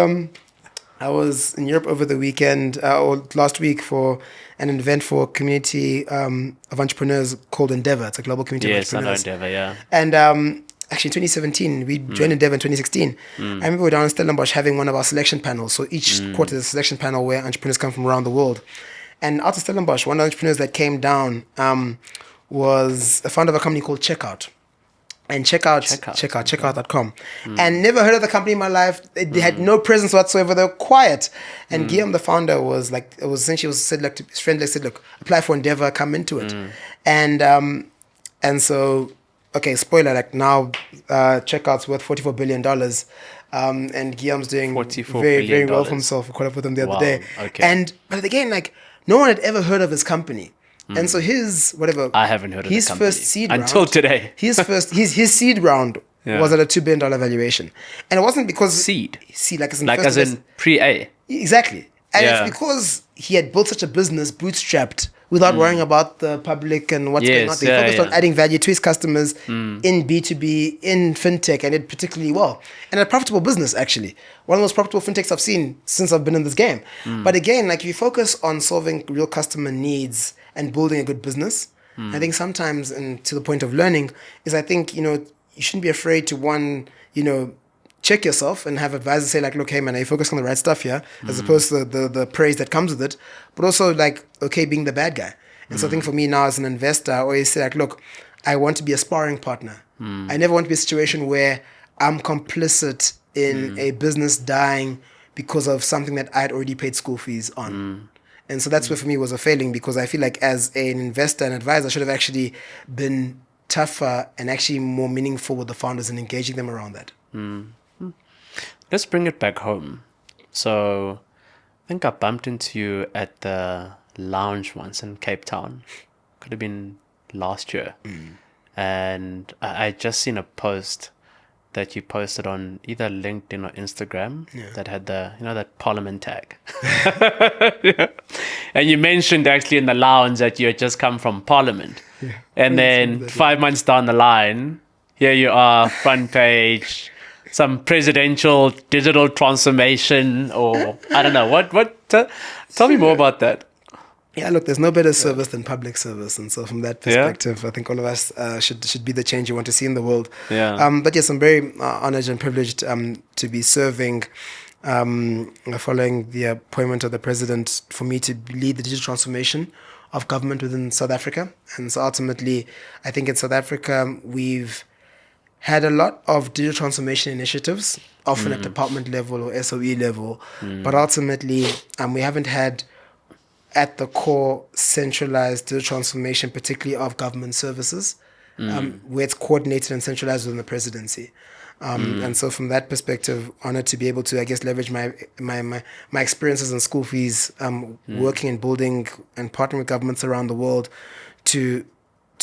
I was in Europe over the weekend or last week for an event for a community of entrepreneurs called Endeavor. It's a global community of Yes, I know entrepreneurs. Endeavor, yeah. And actually, in 2017, we joined Endeavor in 2016. I remember we were down in Stellenbosch having one of our selection panels. So each quarter, there's a selection panel where entrepreneurs come from around the world. And out of Stellenbosch, one of the entrepreneurs that came down was a founder of a company called Checkout. And checkout.com. And never heard of the company in my life. They had no presence whatsoever. They were quiet. And Guillaume, the founder, was like, it was essentially said, like, to his friend, said, look, apply for Endeavor, come into it. And so, okay, spoiler, like now, Checkout's worth $44 billion. And Guillaume's doing very well for himself. I caught up with him the other day. Okay. But again, like, no one had ever heard of his company. And so I haven't heard of his the company first seed until round, today. his seed round was at a $2 billion valuation, and it wasn't because Seed like as in pre-A. Exactly, and it's because he had built such a business bootstrapped without worrying about the public and what's going on. He focused on adding value to his customers in B2B, in fintech, and did particularly well. And a profitable business, actually. One of the most profitable fintechs I've seen since I've been in this game. But again, like if you focus on solving real customer needs and building a good business, I think sometimes, and to the point of learning, is I think, you shouldn't be afraid to check yourself and have advisors say like, look, hey man, are you focused on the right stuff here? As opposed to the praise that comes with it. But also like, okay, being the bad guy. And so I think for me now as an investor, I always say like, look, I want to be a sparring partner. I never want to be a situation where I'm complicit in a business dying because of something that I'd already paid school fees on. And so that's where for me was a failing, because I feel like as an investor and advisor, I should have actually been tougher and actually more meaningful with the founders and engaging them around that. Let's bring it back home. So I think I bumped into you at the lounge once in Cape Town. Could have been last year. And I just seen a post that you posted on either LinkedIn or Instagram that had the, that Parliament tag. And you mentioned actually in the lounge that you had just come from Parliament. And then 5 months down the line, here you are, front page, some presidential digital transformation, or I don't know. Tell me more about that. Yeah, look, there's no better service than public service. And so from that perspective, I think all of us should be the change you want to see in the world. But yes, I'm very honored and privileged to be serving following the appointment of the president for me to lead the digital transformation of government within South Africa. And so ultimately, I think in South Africa, we've had a lot of digital transformation initiatives, often at department level or SOE level. But ultimately, we haven't had at the core centralized digital transformation, particularly of government services, where it's coordinated and centralized within the presidency. And so from that perspective, honored to be able to, I guess, leverage my experiences and school fees, working and building and partnering with governments around the world to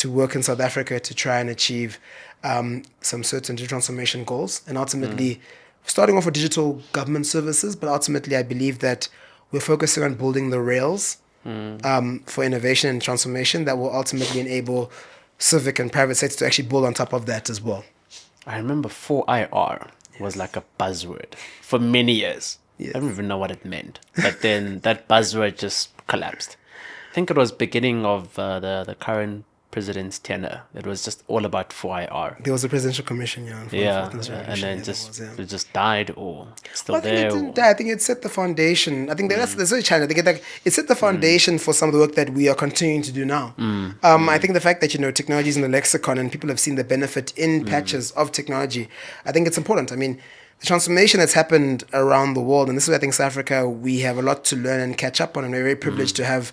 work in South Africa to try and achieve some certain digital transformation goals. And ultimately, starting off with digital government services, but ultimately I believe that we're focusing on building the rails for innovation and transformation that will ultimately enable civic and private sector to actually build on top of that as well. I remember 4IR was like a buzzword for many years. Yes. I don't even know what it meant. But then that buzzword just collapsed. I think it was beginning of the current president's tenure. It was just all about 4IR. There was a presidential commission, and then it just died or still there. I think it didn't die. I think it set the foundation. I think that's very challenging. I think it set the foundation for some of the work that we are continuing to do now. I think the fact that technology is in the lexicon and people have seen the benefit in patches of technology, I think it's important. I mean, the transformation that's happened around the world, and this is where I think South Africa, we have a lot to learn and catch up on, and we're very privileged to have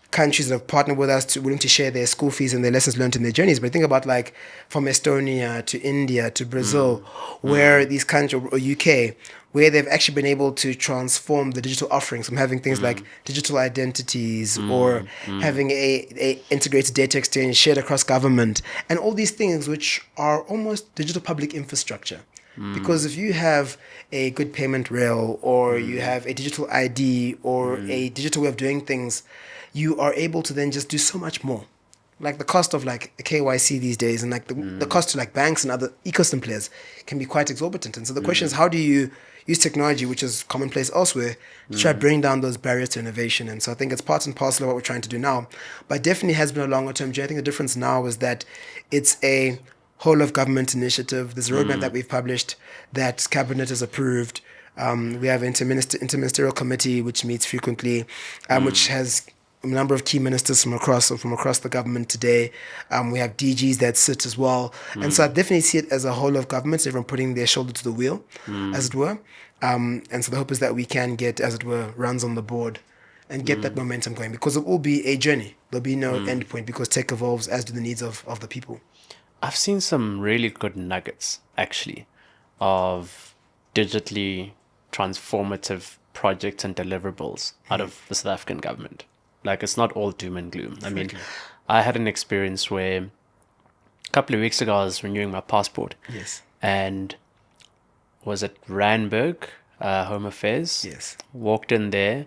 countries that have partnered with us willing to share their school fees and their lessons learned in their journeys. But think about like from Estonia to India to Brazil, where these countries, or UK, where they've actually been able to transform the digital offerings from having things like digital identities or having a integrated data exchange shared across government, and all these things which are almost digital public infrastructure. Because if you have a good payment rail or you have a digital ID or a digital way of doing things, you are able to then just do so much more. Like the cost of like a KYC these days and like the cost to like banks and other ecosystem players can be quite exorbitant. And so the question is, how do you use technology, which is commonplace elsewhere, to try to bring down those barriers to innovation. And so I think it's part and parcel of what we're trying to do now. But definitely has been a longer term journey. I think the difference now is that it's a whole of government initiative. There's a roadmap that we've published that Cabinet has approved. We have an interministerial committee which meets frequently, which has a number of key ministers from across the government today. We have DGs that sit as well. And so I definitely see it as a whole of government, so everyone putting their shoulder to the wheel, as it were. And so the hope is that we can get, as it were, runs on the board and get that momentum going, because it will be a journey. There'll be no end point, because tech evolves as do the needs of the people. I've seen some really good nuggets, actually, of digitally transformative projects and deliverables out of the South African government. Like, it's not all doom and gloom. I mean, I had an experience where a couple of weeks ago I was renewing my passport. Yes. And was at Randburg Home Affairs. Yes. Walked in there,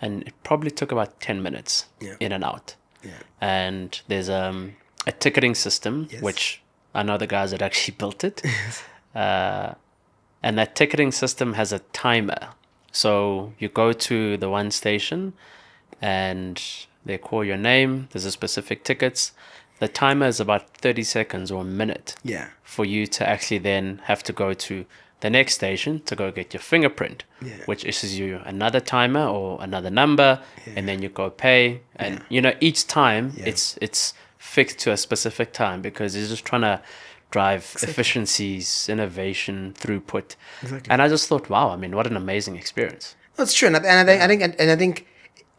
and it probably took about 10 minutes in and out. Yeah. And there's a ticketing system, which I know the guys that actually built it. And that ticketing system has a timer. So you go to the one station and they call your name. There's a specific tickets. The timer is about 30 seconds or a minute for you to actually then have to go to the next station to go get your fingerprint, which issues you another timer or another number, and then you go pay. And, you know, each time it's fixed to a specific time, because it's just trying to drive efficiencies, innovation, throughput. And I just thought, wow, I mean, what an amazing experience. That's true. I think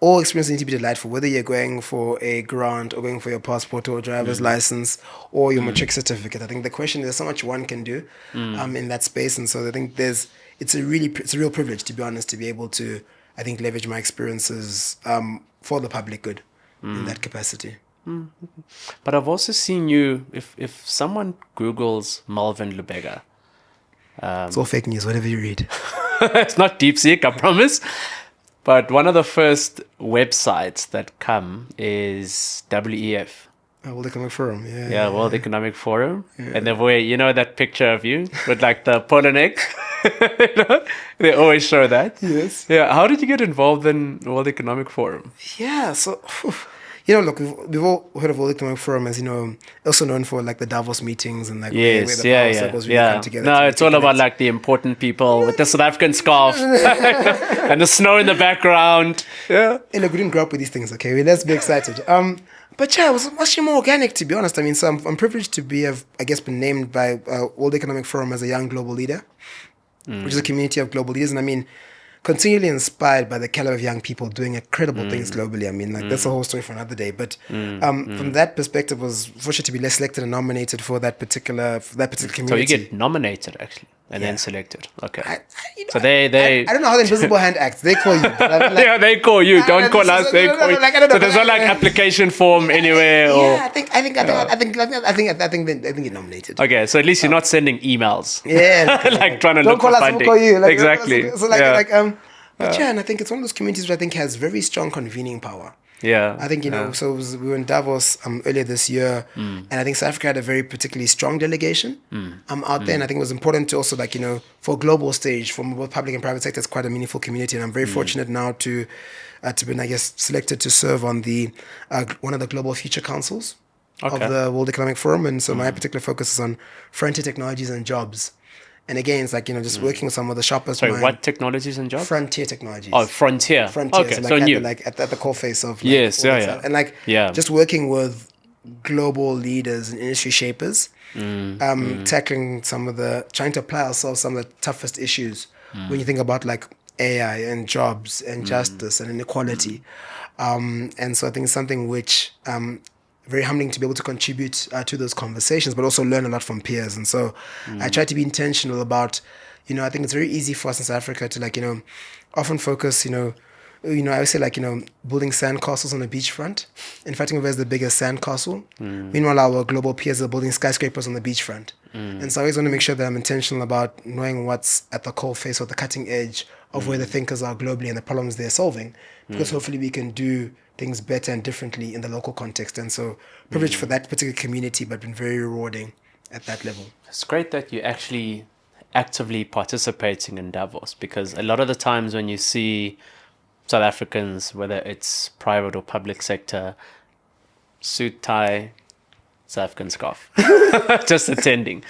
all experiences need to be delightful, whether you're going for a grant or going for your passport or driver's license or your matric certificate. I think the question is, there's so much one can do in that space. And so I think it's a real privilege, to be honest, to be able to, I think, leverage my experiences for the public good in that capacity. But I've also seen you, if someone Googles Melvyn Lubega. It's all fake news, whatever you read. It's not DeepSeek, I promise. But one of the first websites that come is WEF. World Economic Forum, World Economic Forum. And the way, you know, that picture of you with like the polar neck? You know? They always show that. Yes. Yeah. How did you get involved in World Economic Forum? Yeah, so... You know, look, we've all heard of World Economic Forum as, you know, also known for like the Davos meetings and like where the power circles really come together. No, it's all about like the important people with the South African scarf and the snow in the background. Yeah. Hey, look, we didn't grow up with these things, okay? Let's be excited. But yeah, it was actually more organic, to be honest. I mean, so I'm privileged to been named by World Economic Forum as a young global leader, which is a community of global leaders. And I mean, continually inspired by the caliber of young people doing incredible things globally. I mean, like that's a whole story for another day. But from that perspective, was fortunate to be selected and nominated for that particular community. So you get nominated actually, and then selected. Okay. I I don't know how the invisible hand acts. They call you. Yeah, they call you. Don't call us. They call you. So there's no like application form anywhere. Yeah, I think you're nominated. Okay, so at least you're not sending emails. Yeah, like trying to don't look call for us, funding. we'll call you. Exactly. But and I think it's one of those communities which I think has very strong convening power. Yeah. I think, we were in Davos earlier this year, and I think South Africa had a very particularly strong delegation out there. And I think it was important to also, for a global stage, from both public and private sector, it's quite a meaningful community. And I'm very fortunate now to be, selected to serve on the one of the global future councils of the World Economic Forum. And so my particular focus is on frontier technologies and jobs. And again, it's just working with some of the sharpest minds. What technologies and jobs? Frontier technologies. Oh, frontier. Okay, so new. At the core face of yes, yeah. And just working with global leaders and industry shapers, tackling trying to apply ourselves some of the toughest issues when you think about AI and jobs and justice and inequality. And so I think it's something which very humbling to be able to contribute to those conversations, but also learn a lot from peers. And so I try to be intentional about, I think it's very easy for us in South Africa to often focus, I always say building sandcastles on the beachfront and fighting over as the biggest sandcastle. Meanwhile, our global peers are building skyscrapers on the beachfront. And so I always want to make sure that I'm intentional about knowing what's at the coal face or the cutting edge of where the thinkers are globally and the problems they're solving, because hopefully we can do things better and differently in the local context. And so privileged for that particular community, but been very rewarding at that level. It's great that you actually actively participating in Davos? Because a lot of the times when you see South Africans, whether it's private or public sector, suit, tie, South African scarf, just attending.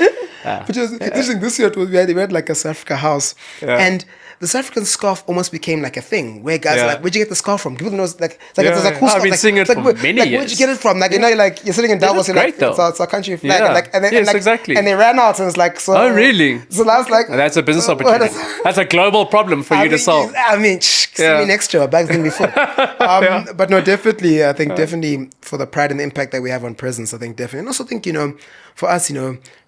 Which was interesting. This year we had like a South Africa house, and the South African scarf almost became like a thing where guys are like, "Where'd you get the scarf from?" People know, like, it's like it's a cool I've scarf. been like, seeing it like, for where, many like, years. Where'd you get it from? Like, you know, like you're sitting in Davos, and like, great, though. it's our country flag, Yeah. and Yes, exactly. And they ran out, and it's like, so. Oh, really? So I was like, That's a business opportunity. That's a global problem for you to solve. I mean, see me next year, our bag's gonna be full. But no, definitely, I think definitely for the pride and the impact that we have on presence, I think definitely, and also think for us,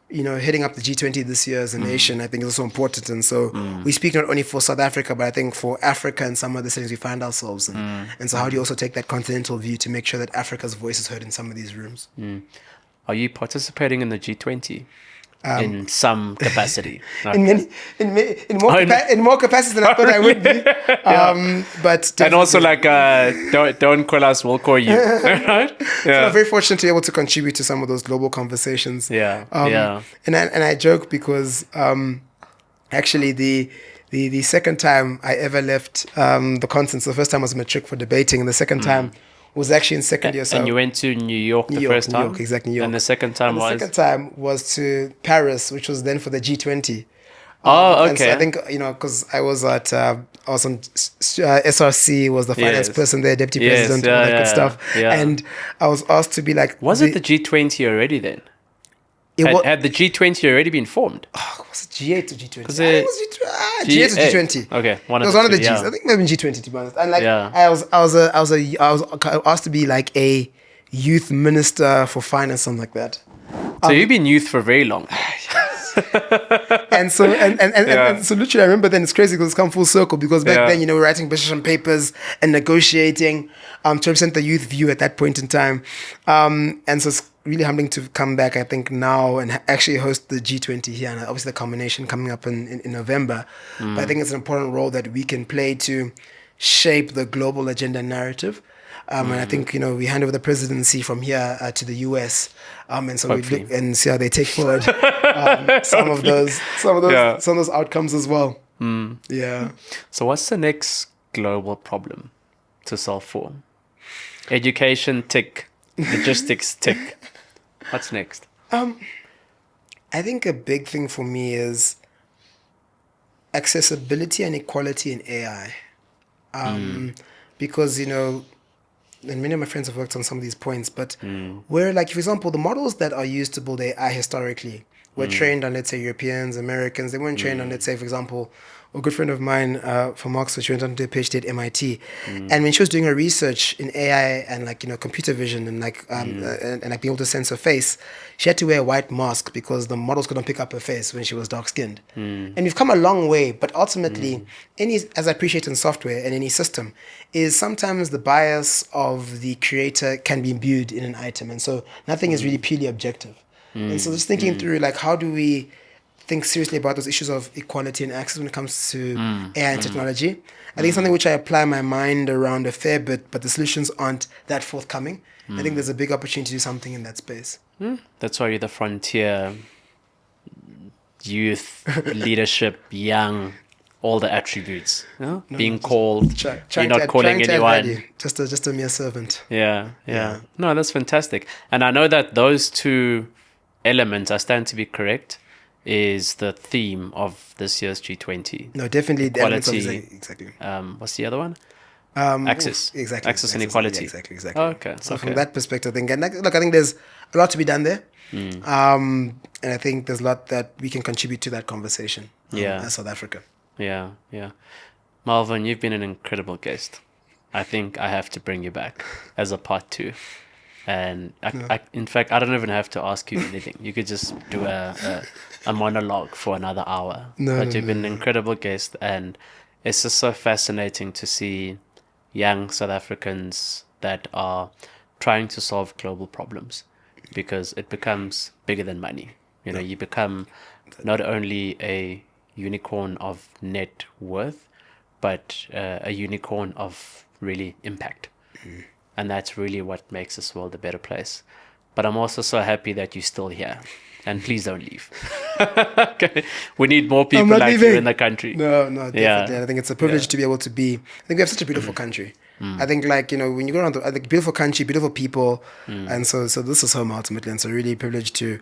heading up the G20 this year as a nation, I think is also important. And so we speak not only for South Africa, but I think for Africa and some of the settings we find ourselves in. And so how do you also take that continental view to make sure that Africa's voice is heard in some of these rooms? Are you participating in the G20 in some capacity? In more capacities than I thought I would be. But and also like don't call us, we'll call you. Right? So I'm very fortunate to be able to contribute to some of those global conversations. And I joke because actually the second time I ever left the continent, so the first time was matric for debating, and the second time was actually in second year. So and you went to New York the first time? New York, exactly, New York. And the second time The second time was to Paris, which was then for the G20. And so I think, because I was on SRC, was the finance person there, deputy president, all that good stuff. And I was asked to be like... Was it the G20 already then? Had the G20 already been formed? Was it G8 or G20? It was G8 or G20. Okay, it was one of the Gs. I think maybe G20, to be honest. And like, I was asked to be like a youth minister for finance, something like that. So you've been youth for very long. and so literally I remember then it's crazy because it's come full circle, because back then, we're writing position papers and negotiating to represent the youth view at that point in time. And so it's really humbling to come back, I think, now and actually host the G20 here, and obviously the combination coming up in November. But I think it's an important role that we can play to shape the global agenda narrative. And I think, we hand over the presidency from here to the US. And so Hopefully. we look and see how they take forward some of those outcomes as well. Yeah. So what's the next global problem to solve for? Education, tick. Logistics, tick. What's next? I think a big thing for me is accessibility and equality in AI. Because, and many of my friends have worked on some of these points, but where, like, for example, the models that are used to build AI historically were trained on, let's say, Europeans, Americans. They weren't trained on, let's say, for example, a good friend of mine from Oxford, she went on to do a PhD at MIT. And when she was doing her research in AI and computer vision and and being able to sense her face, she had to wear a white mask because the models couldn't pick up her face when she was dark skinned. And we've come a long way, but ultimately, as I appreciate in software and any system, is sometimes the bias of the creator can be imbued in an item. And so nothing is really purely objective. And so just thinking through, how do we think seriously about those issues of equality and access when it comes to AI and technology. I think it's something which I apply my mind around a fair bit, but the solutions aren't that forthcoming. I think there's a big opportunity to do something in that space. That's why you're the frontier, youth, leadership, young, all the attributes. No, being called, you're not calling anyone. Just a mere servant. Yeah. No, that's fantastic. And I know that those two elements, I stand to be correct, is the theme of this year's G20. No, definitely. Equality. Exactly. What's the other one? Access. Exactly. Access and equality. Yeah, exactly. Oh, okay. So from that perspective, I think, I think there's a lot to be done there. And I think there's a lot that we can contribute to that conversation as South Africa. Yeah. Melvyn, you've been an incredible guest. I think I have to bring you back as a part 2. And in fact, I don't even have to ask you anything. You could just do a monologue for another hour. But you've been an incredible guest, and it's just so fascinating to see young South Africans that are trying to solve global problems, because it becomes bigger than money. You become not only a unicorn of net worth, but a unicorn of really impact. And that's really what makes this world a better place. but I'm also so happy that you're still here. And please don't leave. Okay. We need more people like you in the country. No, definitely. I think it's a privilege to be able to be. I think we have such a beautiful country. I think, like, you know, when you go around, I think beautiful country, beautiful people, and so this is home ultimately, and so really privileged to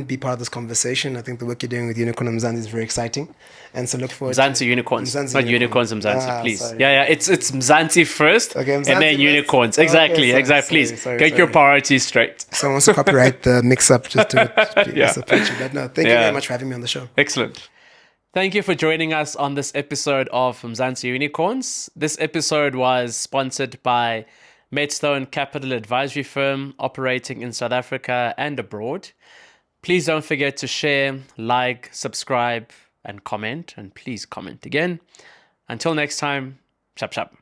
be part of this conversation. I think the work you're doing with Unicorn and Mzansi is very exciting, and so look forward. Mzansi unicorns, not unicorns. Mzansi, please. Sorry. Yeah, it's Mzansi first, Mzansi and then unicorns. Exactly, exactly. Please get your priorities straight. Someone wants to copyright the mix-up just to but no, thank you very much for having me on the show. Excellent. Thank you for joining us on this episode of Mzansi Unicorns. This episode was sponsored by Maidstone Capital Advisory Firm operating in South Africa and abroad. Please don't forget to share, like, subscribe, and comment. And please comment again. Until next time, chap chap.